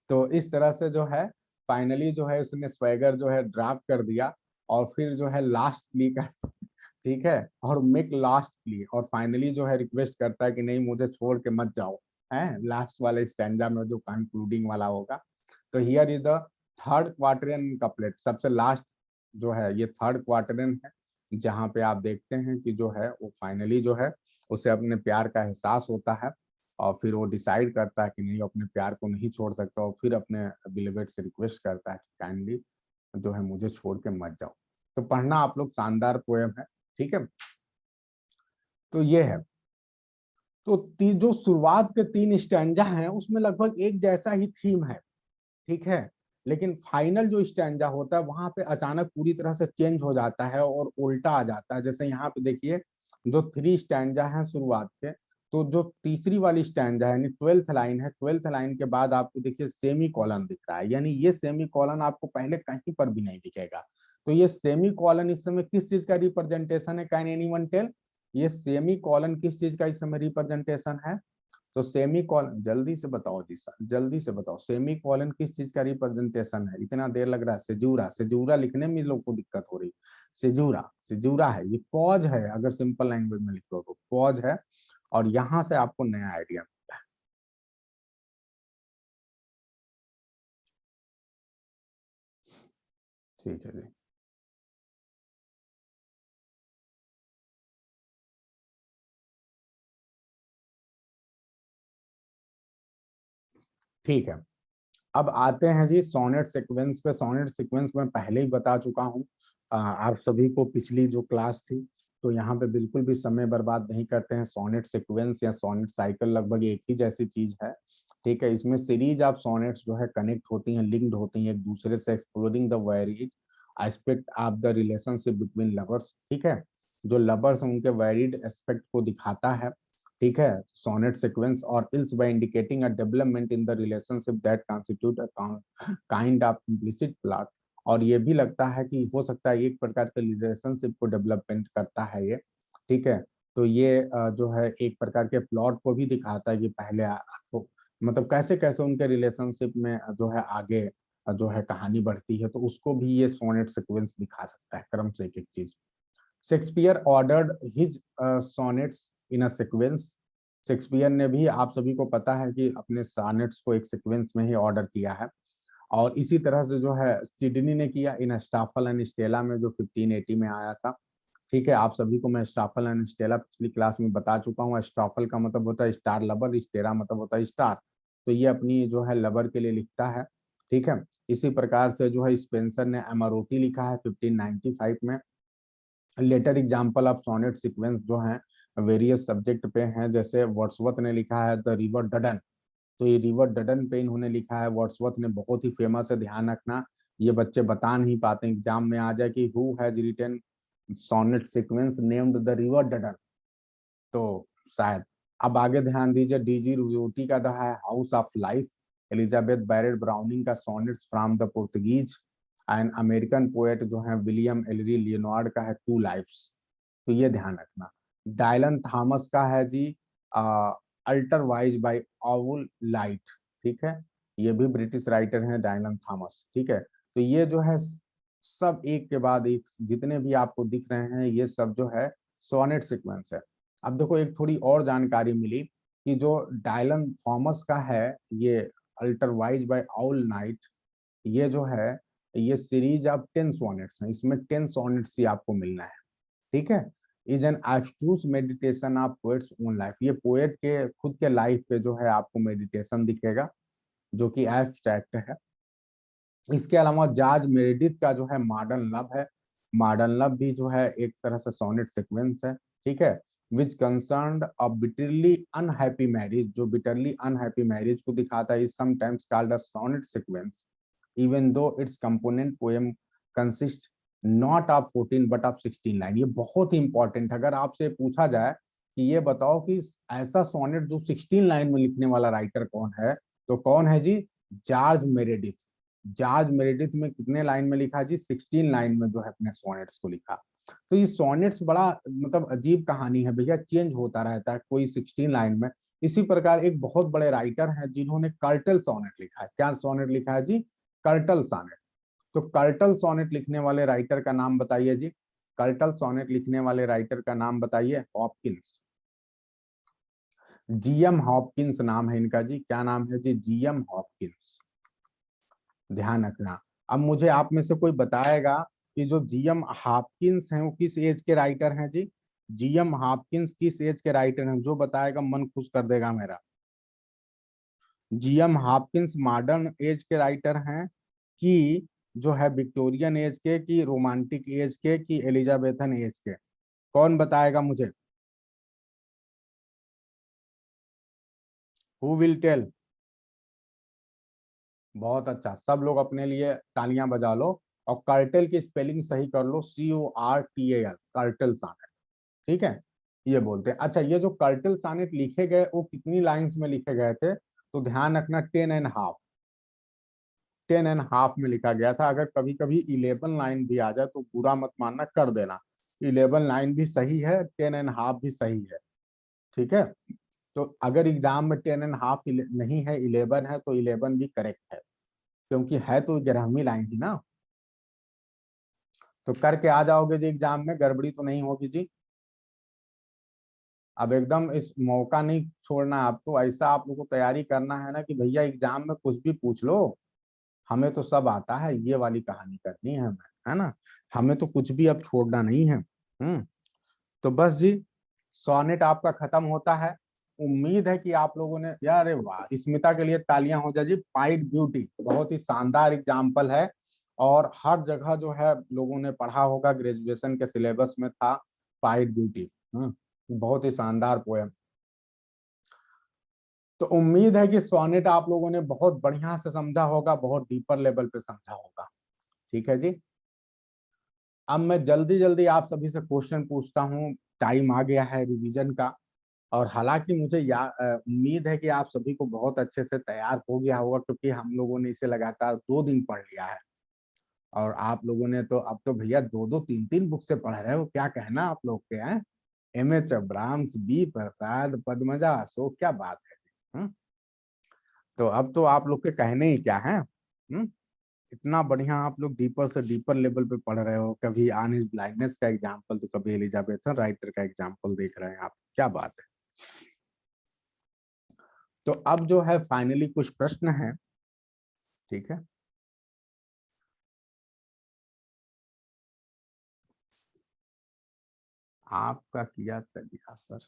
तो इस तरह से जो है फाइनली जो है उसने स्वैगर जो है ड्रॉप कर दिया, और फिर जो है लास्ट प्ली का ठीक है, और मेक लास्ट प्ली, और फाइनली जो है रिक्वेस्ट करता है कि नहीं मुझे छोड़ के मत जाओ, है लास्ट वाले स्टैंजा में जो कंक्लूडिंग वाला होगा। तो here is the third quatrain couplet, सबसे लास्ट जो है ये थर्ड क्वार्टरन है, जहाँ पे आप देखते हैं कि जो है वो फाइनली जो है उसे अपने प्यार का एहसास होता है, और फिर वो डिसाइड करता है कि नहीं अपने प्यार को नहीं छोड़ सकता, और फिर अपने बिलीवेड से रिक्वेस्ट करता है कि काइंडली जो है मुझे छोड़ के मत जाओ। तो पढ़ना आप लोग, शानदार पोएम है, ठीक है। तो ये है, तो जो शुरुआत के 3 स्टैंजा हैं उसमें लगभग एक जैसा ही थीम है, ठीक है, लेकिन फाइनल जो स्टैंजा होता है वहां पे अचानक पूरी तरह से चेंज हो जाता है और उल्टा आ जाता है। जैसे यहाँ पे देखिए, जो 3 स्टैंजा है शुरुआत के, तो जो तीसरी वाली स्टैंजा है यानी 12th लाइन है, 12th लाइन के बाद आपको देखिए सेमी कॉलन दिख रहा है, यानी ये सेमी कॉलन आपको पहले कहीं पर भी नहीं दिखेगा। तो ये सेमी कॉलन इस समय किस चीज का रिप्रेजेंटेशन है, कैन एनीवन टेल? ये सेमी कॉलन किस चीज का इस समय रिप्रेजेंटेशन है? तो सेमी कॉलन, जल्दी से बताओ जी सर, जल्दी से बताओ, सेमी कॉलन किस चीज का रिप्रेजेंटेशन है? इतना देर लग रहा है, सेजूरा, सेजूरा लिखने में लोग को दिक्कत हो रही, सेजूरा, सेजूरा है, ये पॉज है, अगर सिंपल लैंग्वेज में लिख लो तो पॉज है, और यहां से आपको नया आइडिया मिलता है। ठीक है जी, ठीक है। अब आते हैं जी सोनेट सीक्वेंस पे। सोनेट सीक्वेंस में पहले ही बता चुका हूँ आप सभी को, पिछली जो क्लास थी, तो यहाँ पे बिल्कुल भी समय बर्बाद नहीं करते हैं। सोनेट सीक्वेंस या सोनेट साइकिल लगभग एक ही जैसी चीज है, ठीक है। इसमें सीरीज ऑफ सोनेट्स जो है कनेक्ट होती हैं, लिंक्ड होती हैं एक दूसरे से, exploring the varied aspect of the relationship between lovers, ठीक है। जो लवर्स हैं उनके वेरिड एस्पेक्ट को दिखाता है, ठीक है, सोनेट सीक्वेंस, और ills by indicating a development in the relationship that constitute a kind of implicit plot. और ये भी लगता है कि हो सकता है एक प्रकार के रिलेशनशिप को डेवलपमेंट करता है ये, ठीक है। तो ये जो है एक प्रकार के प्लॉट को भी दिखाता है कि पहले तो मतलब कैसे कैसे उनके रिलेशनशिप में जो है आगे जो है कहानी बढ़ती है, तो उसको भी ये सोनेट सीक्वेंस दिखा सकता है क्रम से एक एक चीज। Shakespeare ordered his sonnets in a sequence. Shakespeare ने भी, आप सभी को पता है कि अपने सोनेट्स को एक सीक्वेंस में ही ऑर्डर किया है, और इसी तरह से जो है सिडनी ने किया इन स्टाफल एंड स्टेला में, जो 1580 में आया था, ठीक है। आप सभी को मैं स्टाफल एंड स्टेला पिछली क्लास में बता चुका हूँ। स्टाफल का मतलब होता है स्टार लवर, स्टेरा मतलब होता है स्टार, तो ये अपनी जो है लवर के लिए लिखता है, ठीक है। इसी प्रकार से जो है स्पेंसर ने एमारोटी लिखा है 1595 में। Later example of sonnet sequence जो है वेरियस सब्जेक्ट पे हैं, जैसे वर्ड्सवर्थ ने लिखा है द रिवर डडन, तो ये रिवर डडन पे इन्होंने लिखा है, वर्ड्सवर्थ ने, बहुत ही फेमस है, ध्यान रखना, ये बच्चे बता नहीं पाते एग्जाम में आ जाए कि who has written sonnet sequence named the River Duddon, तो शायद। अब आगे ध्यान दीजिए, डीजी रूजोटी का है house of life, Elizabeth Barrett Browning का sonnets from the Portuguese, and American poet जो है विलियम एलरी लियोनार्ड का है टू लाइफ्स, तो ये ध्यान रखना। डायलन थॉमस का है जी अल्टर वाइज बाय ऑवल लाइट, ठीक है, ये भी ब्रिटिश राइटर हैं डायलन थॉमस, ठीक है। तो ये जो है सब एक के बाद एक जितने भी आपको दिख रहे हैं ये सब जो है सोनेट सीक्वेंस है। अब देखो एक थोड़ी और जानकारी मिली कि जो डायलन थॉमस का है ये अल्टरवाइज बाय ऑल नाइट, ये जो है ये सीरीज ऑफ 10 सोनेट्स हैं, इसमें 10 सोनेट्स ही आपको मिलना है, ठीक है। Is an abstruse meditation of poets own life, ये पोएट के खुद के लाइफ पे जो है आपको मेडिटेशन दिखेगा जो कि एब्स्ट्रैक्ट है। इसके अलावा जॉर्ज मेरेडिथ का जो है मॉडर्न लव है, मॉडर्न लव भी जो है एक तरह से सोनेट सीक्वेंस है, ठीक है, which concerned a bitterly unhappy marriage, जो बिटरली अनहैप्पी मैरिज को दिखाता है, is sometimes called a sonnet sequence even though its component poem consist not of 14 but of 16 line. ये बहुत ही इंपॉर्टेंट, अगर आपसे पूछा जाए कि ये बताओ कि ऐसा सोनेट जो 16 लाइन में लिखने वाला राइटर कौन है, तो कौन है जी? George Meredith. जॉर्ज मेरेडिथ में कितने लाइन में लिखा जी? 16 लाइन में जो है अपने सोनेट्स को लिखा। तो ये सोनेट्स बड़ा मतलब अजीब कहानी है भैया, चेंज होता रहता है, कोई 16 लाइन में। इसी प्रकार एक बहुत बड़े राइटर हैं जिन्होंने कर्टल सोनेट लिखा है। क्या सोनेट लिखा है जी? Curtal sonnet. तो कर्टल सोनेट लिखने वाले राइटर का नाम बताइए जी, कर्टल सोनेट लिखने वाले राइटर का नाम बताइए। हॉपकिंस, जीएम हॉपकिंस नाम है इनका जी। क्या नाम है जी? जीएम हॉपकिंस, ध्यान रखना। अब मुझे आप में से कोई बताएगा कि जो जीएम हॉपकिंस हैं वो किस एज के राइटर हैं जी? जीएम हॉपकिंस किस एज के राइटर हैं? जो बताएगा मन खुश कर देगा मेरा। जीएम हॉपकिंस मॉडर्न एज के राइटर हैं कि जो है विक्टोरियन एज के, कि रोमांटिक एज के, कि एलिजाबेथन एज के? कौन बताएगा मुझे? Who will tell? बहुत अच्छा, सब लोग अपने लिए तालियां बजा लो। और कर्टल की स्पेलिंग सही कर लो, CORTAL, कर्टल सानेट, ठीक है, ये बोलते हैं। अच्छा, ये जो कर्टल सानेट लिखे गए वो कितनी लाइंस में लिखे गए थे? तो ध्यान रखना 10.5, 10.5 में लिखा गया था। अगर कभी कभी 11 लाइन भी आ जाए तो बुरा मत मानना, कर देना। 11 लाइन भी सही है, 10.5 भी सही है, ठीक है। तो अगर एग्जाम में 10.5 नहीं है, 11 है, तो 11 भी करेक्ट है, क्योंकि है तो 11वीं लाइन ही ना। तो करके आ जाओगे जी एग्जाम में, गड़बड़ी तो नहीं होगी जी। अब एकदम इस मौका नहीं छोड़ना आपको, ऐसा आप लोग को तैयारी करना है ना कि भैया एग्जाम में कुछ भी पूछ लो, हमें तो सब आता है, ये वाली कहानी करनी है हमें, है ना। हमें तो कुछ भी अब छोड़ना नहीं है। तो बस जी, सोनेट आपका खत्म होता है। उम्मीद है कि आप लोगों ने, यार वाह, स्मिता के लिए तालियां हो जाए जी। पाइट ब्यूटी बहुत ही शानदार एग्जाम्पल है, और हर जगह जो है लोगों ने पढ़ा होगा, ग्रेजुएशन के सिलेबस में था पाइट ब्यूटी। बहुत ही शानदार पोएम। तो उम्मीद है कि सोनेट आप लोगों ने बहुत बढ़िया से समझा होगा, बहुत डीपर लेवल पे समझा होगा, ठीक है जी। अब मैं जल्दी जल्दी आप सभी से क्वेश्चन पूछता हूँ, टाइम आ गया है रिवीजन का। और हालांकि मुझे उम्मीद है कि आप सभी को बहुत अच्छे से तैयार हो गया होगा, क्योंकि हम लोगों ने इसे लगातार 2 दिन पढ़ लिया है। और आप लोगों ने तो अब तो भैया 2-2 3-3 बुक से पढ़ रहे हो, क्या कहना आप लोग के हैं? MH अब्राम्स, बी प्रसाद, पद्मजा अशोक, क्या बात है। तो अब तो आप लोग के कहने ही क्या है। इतना बढ़िया आप लोग डीपर से डीपर लेवल पे पढ़ रहे हो, कभी ऑन हिज ब्लाइंडनेस का एग्जाम्पल, तो कभी एलिजाबेथन राइटर का एग्जाम्पल देख रहे हैं आप, क्या बात है। तो अब जो है फाइनली कुछ प्रश्न है, ठीक है। आपका किया तलिया सर,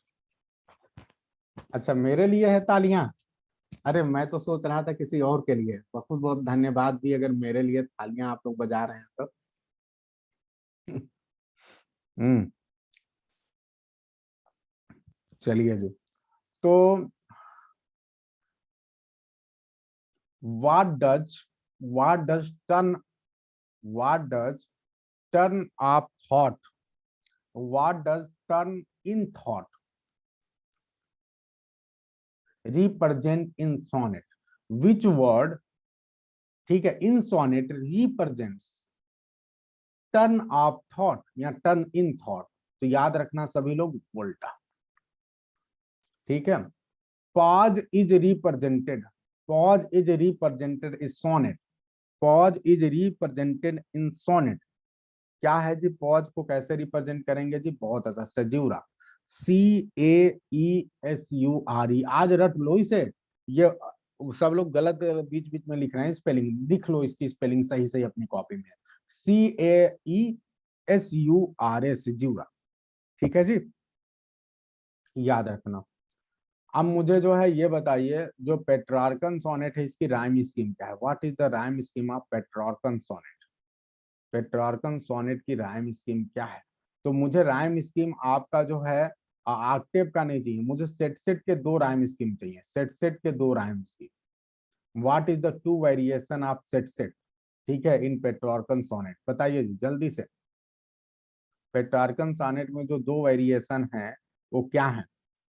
अच्छा मेरे लिए है तालियां? अरे मैं तो सोच रहा था किसी और के लिए। बहुत बहुत धन्यवाद भी, अगर मेरे लिए तालियां आप लोग बजा रहे हैं तो। हम्म, चलिए जी। तो what does what does turn what does turn of thought what does turn in thought represent in sonnet? Which word, ठीक है, in sonnet represents turn of thought या टर्न इन थॉट? तो याद रखना सभी लोग, वोल्टा, ठीक है। Pause is represented pause is represented in sonnet pause is represented in sonnet. क्या है जी? पॉज को कैसे रिप्रेजेंट करेंगे जी? बहुत अच्छा, सजूरा, CAESURE, आज रट लो इसे। ये सब लोग गलत बीच बीच में लिख रहे हैं स्पेलिंग, लिख लो इसकी स्पेलिंग सही सही अपनी कॉपी में, CAESURA, जियूरा। ठीक है जी, याद रखना। अब मुझे जो है ये बताइए, जो पेट्रार्कन सोनेट है इसकी राइम स्कीम क्या है? What is the rhyme scheme of Petrarchan sonnet? Petrarchan sonnet की राइम स्कीम क्या है? तो मुझे राइम स्कीम आपका जो है ऑक्टेव का नहीं चाहिए, मुझे सेट सेट के दो राइम स्कीम चाहिए, सेट सेट के दो rhyme scheme. What is the two variation of set set, ठीक है, इन पेट्रार्कन सोनेट, बताइए जी जल्दी से। पेट्रार्कन सोनेट में जो दो वेरिएशन है वो क्या है?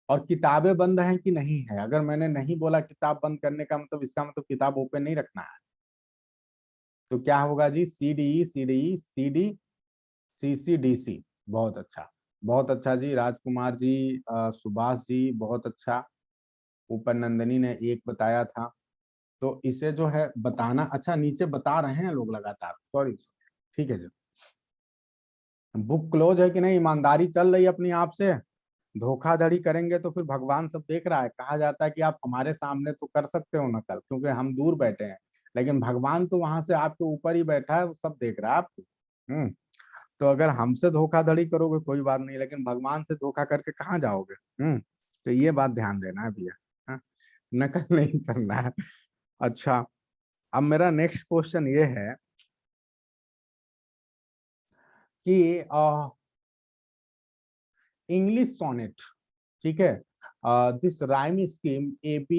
और किताबें बंद हैं कि नहीं है? अगर मैंने नहीं बोला किताब बंद करने का मतलब, इसका मतलब किताब ओपन नहीं रखना है। तो क्या होगा जी? CDE CDE CD CCDC। बहुत अच्छा, बहुत अच्छा जी, राजकुमार जी, सुभाष जी, बहुत अच्छा। ऊपर नंदनी ने एक बताया था, तो इसे जो है बताना, अच्छा नीचे बता रहे हैं लोग लगातार, सॉरी। ठीक है जी, बुक क्लोज है कि नहीं? ईमानदारी चल रही है अपनी आप से? धोखाधड़ी करेंगे तो फिर भगवान सब देख रहा है। कहा जाता है कि आप हमारे सामने तो कर सकते हो नकल, क्योंकि हम दूर बैठे हैं, लेकिन भगवान तो वहां से आपके ऊपर ही बैठा है, वो सब देख रहा है आपको। तो अगर हमसे धोखाधड़ी करोगे कोई बात नहीं, लेकिन भगवान से धोखा करके कहाँ जाओगे? तो ये बात ध्यान देना है भैया। हाँ, नकल नहीं करना है। अच्छा, अब मेरा नेक्स्ट क्वेश्चन ये है कि इंग्लिश सोनेट, ठीक है, दिस राइम स्कीम AB,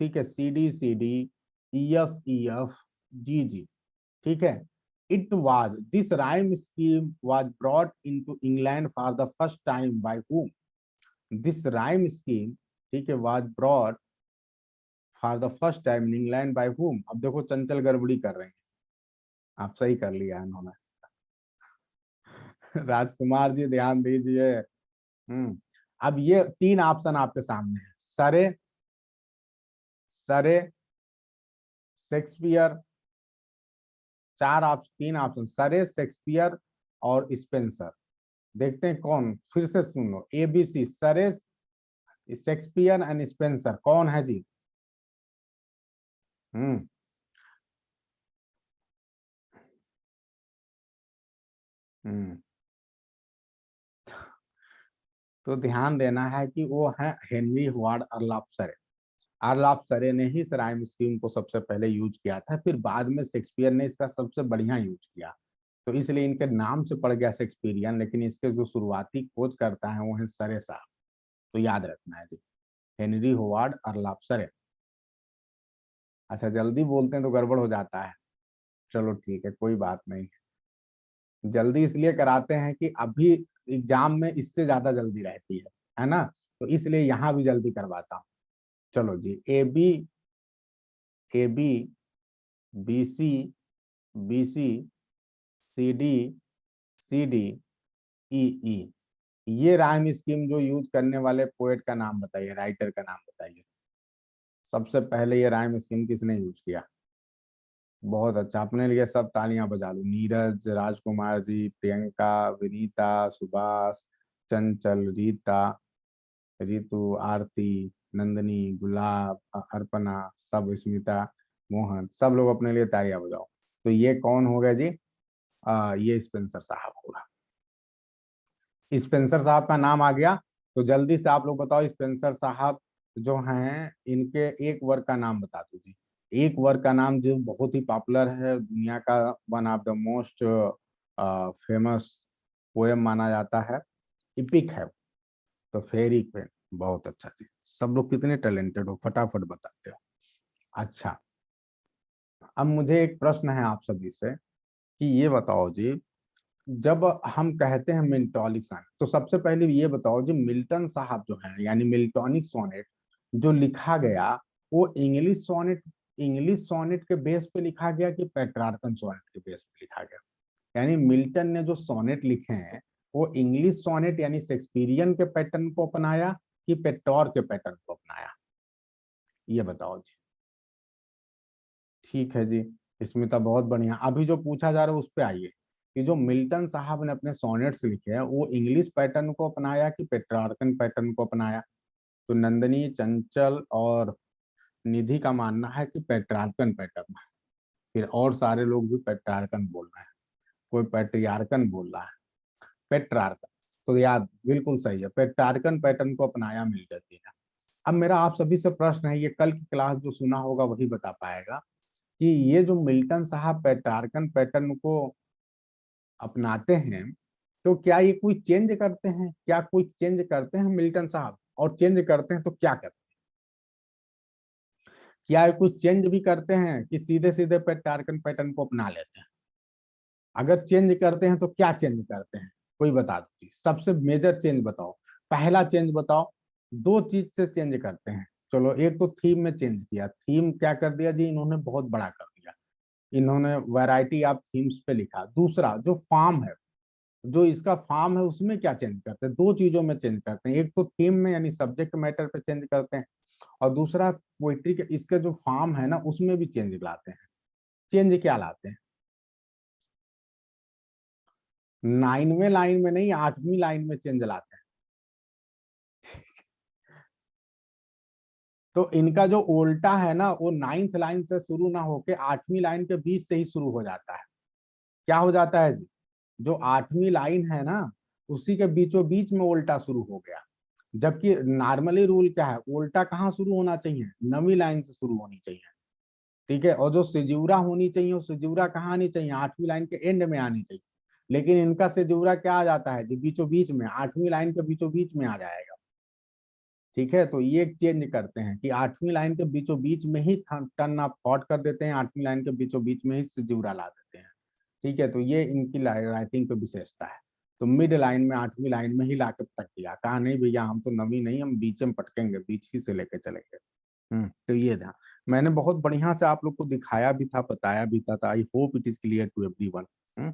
ठीक है, CD, EF, GG, ठीक है, it was, this rhyme scheme was brought into England for the first time by whom? This rhyme scheme, ठीक है, was brought for the first time in England by whom? अब देखो चंचल गड़बड़ी कर रहे हैं, आप सही कर लिया इन्होंने। राजकुमार जी ध्यान दीजिए। अब ये तीन ऑप्शन आपके सामने है, सरे, सरे, शेक्सपियर, चार ऑप्शन, तीन ऑप्शन, सरे, शेक्सपियर और स्पेंसर। देखते हैं कौन, फिर से सुन लो, ABC, सरे, शेक्सपियर एंड स्पेंसर, कौन है जी? हम्म हम्म तो ध्यान देना है कि वो है हेनरी हॉवार्ड अर्लाप सरे। अर्लाप सरे ने ही इस राइम स्कीम को सबसे पहले यूज किया था, फिर बाद में शेक्सपियर ने इसका सबसे बढ़िया यूज किया, तो इसलिए इनके नाम से पड़ गया शेक्सपियरियन, लेकिन इसके जो शुरुआती खोज करता है वो है सरे साहब। तो याद रखना है जी, हेनरी हॉवार्ड अर्लाप सरे। अच्छा, जल्दी बोलते हैं तो गड़बड़ हो जाता है, चलो ठीक है, कोई बात नहीं। जल्दी इसलिए कराते हैं कि अभी एग्जाम में इससे ज्यादा जल्दी रहती है ना, तो इसलिए यहाँ भी जल्दी करवाता हूँ। चलो जी, AB, BC, CD, EE, ये राइम स्कीम जो यूज करने वाले पोएट का नाम बताइए, राइटर का नाम बताइए। सबसे पहले ये राइम स्कीम किसने यूज किया? बहुत अच्छा, अपने लिए सब तालियां बजा लो। नीरज, राजकुमार जी, प्रियंका, विनीता, सुभाष, चंचल, रीता, रितु, आरती, नंदनी, गुलाब, अर्पणा, सब, स्मिता, मोहन, सब लोग अपने लिए तालियां बजाओ। तो ये कौन हो गया जी? ये स्पेंसर साहब होगा। स्पेंसर साहब का नाम आ गया, तो जल्दी से आप लोग बताओ, स्पेंसर साहब जो हैं इनके एक वर्क का नाम बता दीजिए। एक वर्क का नाम जो बहुत ही पॉपुलर है, दुनिया का one of the most famous poem माना जाता है, इपिक है, तो फेरी क्वीन। बहुत अच्छा जी, सब लोग कितने टैलेंटेड हो, फटाफट बताते हो। अच्छा, अब मुझे एक प्रश्न है आप सभी से कि ये बताओ जी, जब हम कहते हैं मिल्टॉनिक सोनेट, तो सबसे पहले ये बताओ जी, मिल्टन साहब जो है, यानी मिल्टॉनिक सोनेट जो लिखा गया, वो इंग्लिश सोनेट के बेस पे लिखा गया कि पेट्रार्कन सोनेट के बेस पे लिखा गया? यानी मिल्टन ने जो सोनेट लिखे हैं वो इंग्लिश सोनेट यानी शेक्सपियरियन के पैटर्न को अपनाया कि पेट्रॉर्क के पैटर्न को अपनाया? ये बताओ जी। ठीक है जी, स्मिता बहुत बढ़िया। अभी जो पूछा जा रहा है उस पे आइए, कि जो मिल्टन साहब ने अपने सोनेट्स लिखे हैं वो इंग्लिश पैटर्न को अपनाया कि पेट्रार्कन पैटर्न को अपनाया? तो नंदनी, चंचल और निधि का मानना है कि पेट्रार्कन पैटर्न है, फिर और सारे लोग भी पेट्रार्कन बोल रहे हैं, कोई पेट्रियार्कन बोल रहा है, पेट्रार्कन। तो याद बिल्कुल सही है, पेट्रार्कन पैटर्न को अपनाया मिल जाती है। अब मेरा आप सभी से प्रश्न है, ये कल की क्लास जो सुना होगा वही बता पाएगा कि ये जो मिल्टन साहब पेट्रार्कन पैटर्न को अपनाते हैं, तो क्या ये कोई चेंज करते हैं, क्या कोई चेंज करते हैं मिल्टन साहब, और चेंज करते हैं तो क्या करते हैं? क्या ये कुछ चेंज भी करते हैं कि सीधे सीधे पेट्रार्कन पैटर्न को अपना लेते हैं? अगर चेंज करते हैं तो क्या चेंज करते हैं, कोई बता दीजिए, सबसे मेजर चेंज बताओ, पहला चेंज बताओ। दो चीज से चेंज करते हैं, चलो एक तो थीम में चेंज किया, थीम क्या कर दिया जी इन्होंने, बहुत बड़ा कर दिया, इन्होंने वैरायटी ऑफ थीम्स पे लिखा। दूसरा जो फॉर्म है, जो इसका फॉर्म है उसमें क्या चेंज करते हैं, दो चीजों में चेंज करते हैं, एक तो थीम में यानी सब्जेक्ट मैटर पे चेंज करते हैं, और दूसरा पोइट्री के इसके जो फॉर्म है ना उसमें भी चेंज लाते हैं। चेंज क्या लाते हैं? 9वें लाइन में नहीं, 8वीं लाइन में चेंज लाते हैं। तो इनका जो उल्टा है ना वो 9th लाइन से शुरू ना होके 8वीं लाइन के बीच से ही शुरू हो जाता है। क्या हो जाता है जी, जो 8वीं लाइन है ना उसी के बीचों बीच में उल्टा शुरू हो गया। जबकि नॉर्मली रूल क्या है, उल्टा कहाँ शुरू होना चाहिए, 9वीं लाइन से शुरू होनी चाहिए। ठीक है, और जो सिजूरा होनी चाहिए वो सिजूरा कहाँ आनी चाहिए, 8वीं लाइन के एंड में आनी चाहिए। लेकिन इनका सिजूरा क्या आ जाता है जी, बीचों बीच में, 8वीं लाइन के बीचों बीच में आ जाएगा। ठीक है, तो ये चेंज करते हैं कि 8वीं लाइन के बीचों बीच में ही टर्न ऑफ थॉट कर देते हैं, 8वीं लाइन के बीचों बीच में ही सिजूरा ला देते हैं। ठीक है, तो ये इनकी राइटिंग पे विशेषता है। तो मिड लाइन में, 8वीं लाइन में ही ला के पटक दिया, कहा नहीं भैया हम तो 9वीं नहीं, हम बीच में पटकेंगे, बीच ही से लेके चलेंगे। तो ये था, मैंने बहुत बढ़िया से आप लोग को दिखाया भी था, बताया भी था, I hope it is clear to everyone.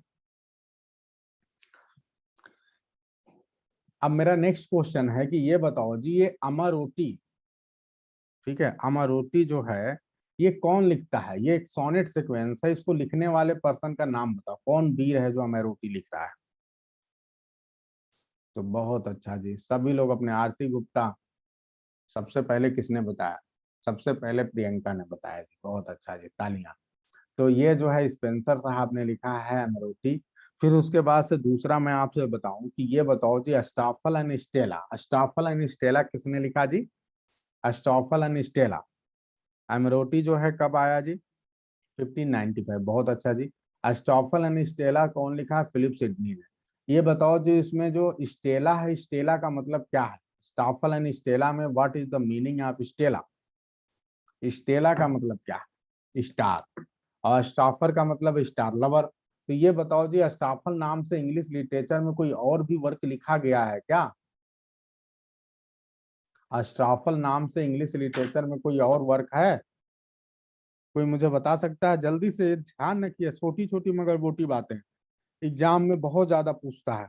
अब मेरा नेक्स्ट क्वेश्चन है कि ये बताओ जी, ये अमरोटी, ठीक है, अमरोटी जो है ये कौन लिखता है, ये एक सोनेट सीक्वेंस है, इसको लिखने वाले पर्सन का नाम बताओ, कौन वीर है जो अमरोटी लिख रहा है? तो बहुत अच्छा जी, सभी लोग अपने, आरती गुप्ता सबसे पहले किसने बताया? सबसे पहले प्रियंका ने बताया जी, बहुत अच्छा जी, तालियां। तो ये जो है स्पेंसर साहब ने लिखा है अमरोटी। फिर उसके बाद से दूसरा मैं आपसे बताऊं कि ये बताओ जी, अस्टाफल एंड स्टेला, अस्टाफल एंड स्टेला किसने लिखा जी? अस्टाफल एंड स्टेला, अमरोटी जो है कब आया जी? 1595, बहुत अच्छा जी। अस्टॉफल एंड स्टेला कौन लिखा है? फिलिप सिडनी ने। ये बताओ जी, इसमें जो स्टेला है, स्टेला का मतलब क्या है? स्टॉफल एंड स्टेला में what is the meaning of Stella? Stella का मतलब क्या है? स्टार, और स्टाफर का मतलब स्टार लवर। तो ये बताओ जी, स्टाफल नाम से इंग्लिश लिटरेचर में कोई और भी वर्क लिखा गया है क्या? स्टाफल नाम से इंग्लिश लिटरेचर में कोई और वर्क है? कोई मुझे बता सकता है जल्दी से? ध्यान रखिए, छोटी छोटी मगर मोटी बातें एग्जाम में बहुत ज्यादा पूछता है।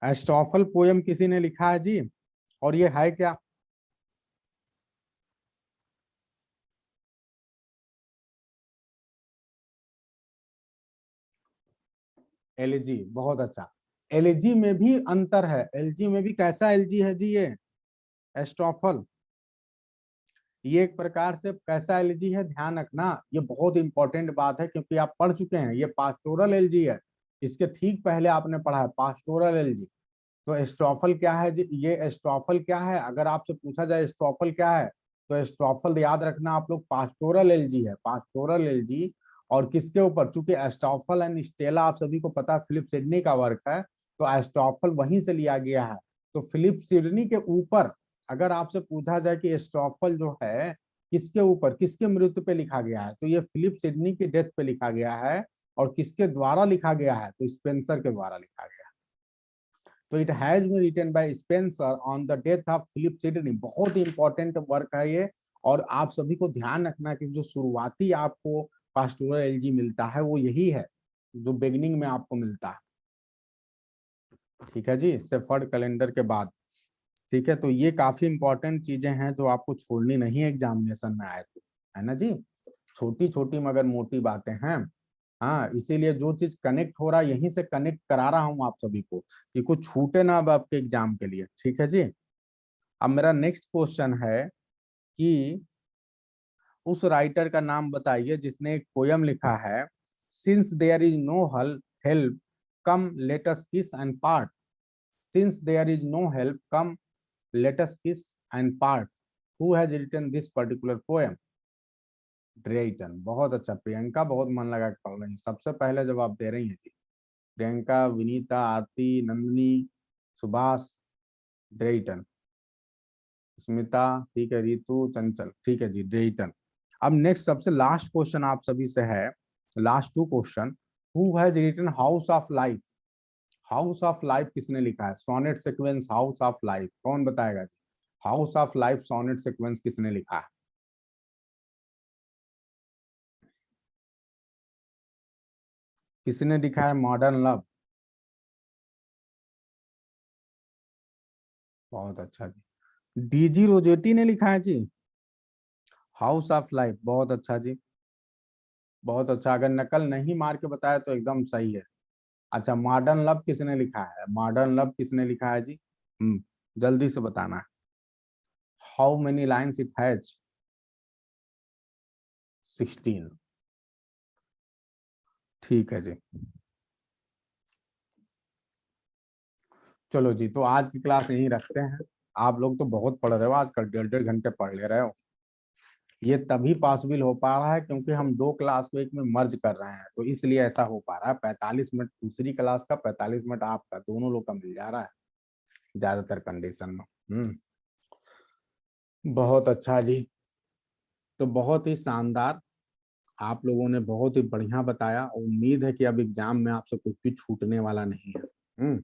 एस्टॉफल पोयम किसी ने लिखा है जी, और ये है क्या? एलजी, बहुत अच्छा। एलजी में भी अंतर है, एलजी में भी कैसा एलजी है जी ये? एस्टॉफल, ये एक प्रकार से कैसा एलजी है, ध्यान रखना, ये बहुत इंपॉर्टेंट बात है क्योंकि आप पढ़ चुके हैं, ये पास्टोरल एलजी है। इसके ठीक पहले आपने पढ़ा है पास्टोरल एलजी। तो एस्ट्रॉफल क्या है जी? ये एस्ट्रॉफल क्या है, अगर आपसे पूछा जाए एस्ट्रॉफल क्या है, तो एस्ट्रॉफल याद रखना आप लोग, पास्टोरल एलजी है, पास्टोरल एलजी। और किसके ऊपर, चूंकि एस्ट्रॉफल एंड स्टेला आप सभी को पता है फिलिप सिडनी का वर्क है, तो एस्ट्रॉफल वहीं से लिया गया है। तो फिलिप सिडनी के ऊपर अगर आपसे पूछा जाए कि एस्ट्रॉफल जो है किसके ऊपर, किसके मृत्यु पे लिखा गया है, तो ये फिलिप सिडनी की डेथ पे लिखा गया है। और किसके द्वारा लिखा गया है, तो स्पेंसर के द्वारा लिखा गया है। तो it has been written by Spenser on the death of Philip Sidney, बहुत ही इंपॉर्टेंट वर्क है ये। और आप सभी को ध्यान रखना कि जो शुरुआती आपको पास्टोरल एलजी मिलता है वो यही है जो बिगनिंग में आपको मिलता है। ठीक है जी, सेफर्ड कैलेंडर के बाद। ठीक है, तो ये काफी इंपॉर्टेंट चीजें हैं जो आपको छोड़नी नहीं है एग्जामिनेशन में आए तो, है ना जी? छोटी छोटी मगर मोटी बातें हैं। हाँ, इसीलिए जो चीज कनेक्ट हो रहा है यहीं से कनेक्ट करा रहा हूँ आप सभी को, कि कुछ छूटे ना अब आपके एग्जाम के लिए। ठीक है जी। अब मेरा नेक्स्ट क्वेश्चन है कि उस राइटर का नाम बताइए जिसने एक पोयम लिखा है, since there is no help come let us kiss and part. Since there is no help come let us kiss and part. Who has written this particular poem? Drayton. बहुत अच्छा प्रियंका, बहुत मन लगा के पढ़ रही है, सबसे पहले जवाब दे रही है जी। प्रियंका, विनीता, आरती, नंदिनी, सुभाष, ड्रेटन, स्मिता, ठीक है, रितु, चंचल, ठीक है जी, ड्रेटन। अब नेक्स्ट सबसे लास्ट क्वेश्चन आप सभी से है, last two question. Who has written house of life? House of life किसने लिखा है? Sonnet sequence house of life, कौन बताएगा जी? House of life sonnet sequence किसने लिखा है? किसने लिखा है मॉडर्न लव? बहुत अच्छा जी। डीजी रोजेटी ने लिखा है जी हाउस ऑफ लाइफ। बहुत अच्छा जी, बहुत अच्छा। अगर नकल नहीं मार के बताया तो एकदम सही है। अच्छा, मॉडर्न लव किसने लिखा है? मॉडर्न लव किसने लिखा है जी? जल्दी से बताना है। How many lines it has? 16। ठीक है जी। चलो जी, तो आज की क्लास यहीं रखते हैं। आप लोग तो बहुत पढ़ रहे हो आजकल, 1.5 घंटे पढ़ ले रहे हो। ये तभी पॉसिबल हो पा रहा है क्योंकि हम दो क्लास को एक में मर्ज कर रहे हैं, तो इसलिए ऐसा हो पा रहा है। 45 मिनट दूसरी क्लास का, 45 मिनट आपका, दोनों लोग का मिल जा रहा है ज्यादातर कंडीशन में। बहुत अच्छा जी। तो बहुत ही शानदार, आप लोगों ने बहुत ही बढ़िया बताया। उम्मीद है कि अब एग्जाम में आपसे कुछ भी छूटने वाला नहीं है।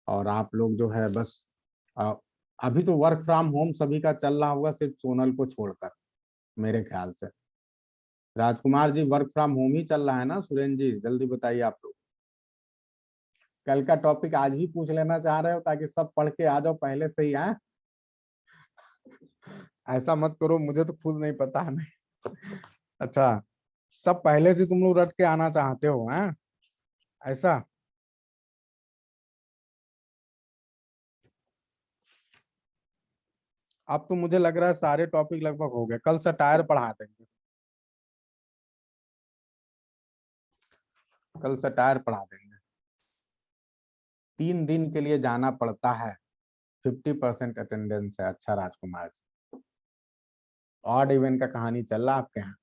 और आप लोग जो है बस अ, अभी तो वर्क फ्रॉम होम सभी का चल रहा होगा, सिर्फ सोनल को छोड़कर मेरे ख्याल से। Rajkumar ji, work from home ही चल रहा है ना? सुरेंद्र जी, जल्दी बताइए आप लोग। कल का टॉपिक आज ही पूछ लेना चाह रहे हो ताकि सब पढ़ के आ जाओ पहले से ही है। ऐसा मत करो, मुझे तो खुद नहीं पता है। नहीं, अच्छा, सब पहले से तुम लोग रट के आना चाहते हो हैं? ऐसा? अब तो मुझे लग रहा है सारे टॉपिक लगभग हो गए, कल से टायर पढ़ा देंगे। कल से टायर पढ़ा देंगे। 3 दिन के लिए जाना पड़ता है, 50% अटेंडेंस है। अच्छा राजकुमार जी, ऑड इवेंट का कहानी चल रहा आपके यहाँ?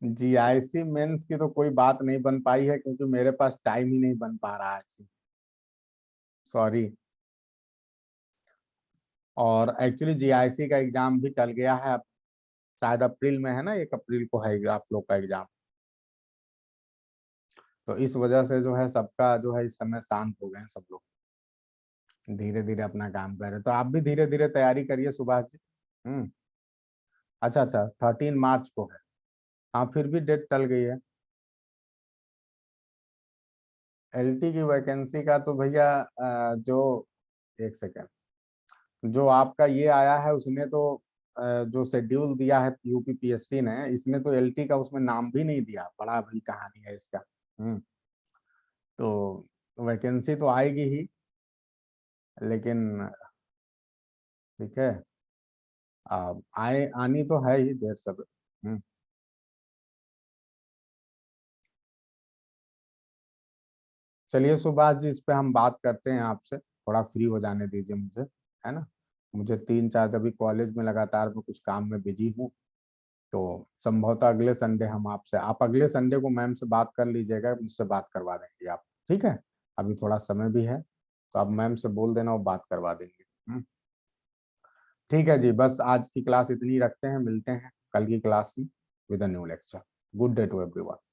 जीआईसी मेंस की तो कोई बात नहीं बन पाई है क्योंकि मेरे पास टाइम ही नहीं बन पा रहा है। सॉरी। और एक्चुअली जीआईसी का एग्जाम भी टल गया है अब, शायद अप्रैल में है ना, 1 अप्रैल को है आप लोग का एग्जाम। तो इस वजह से जो है सबका जो है इस समय शांत हो गए हैं सब लोग, धीरे धीरे अपना काम कर रहे हैं। तो आप भी धीरे धीरे तैयारी करिए सुभाष जी। हम्म। अच्छा अच्छा, 13 मार्च को है। हाँ, फिर भी डेट टल गई है। एलटी की वैकेंसी का तो भैया जो, एक सेकेंड, जो आपका ये आया है उसने तो जो शेड्यूल दिया है यूपीपीएससी ने, इसने तो एलटी का उसमें नाम भी नहीं दिया। बड़ा भाई कहानी है इसका। हम्म। तो वैकेंसी तो आएगी ही, लेकिन ठीक है, आए आनी तो है ही देर सब। हम्म। चलिए सुभाष जी, इस पे हम बात करते हैं आपसे, थोड़ा फ्री हो जाने दीजिए मुझे, है ना? मुझे 3 4 अभी कॉलेज में लगातार मैं कुछ काम में बिजी हूँ। तो संभवतः अगले संडे हम आपसे, आप अगले संडे को मैम से बात कर लीजिएगा, मुझसे बात करवा देंगे आप। ठीक है, अभी थोड़ा समय भी है, तो आप मैम से बोल देना, वो बात करवा देंगे। ठीक है जी, बस आज की क्लास इतनी रखते हैं, मिलते हैं कल की क्लास में with a new lecture. Good day to everyone.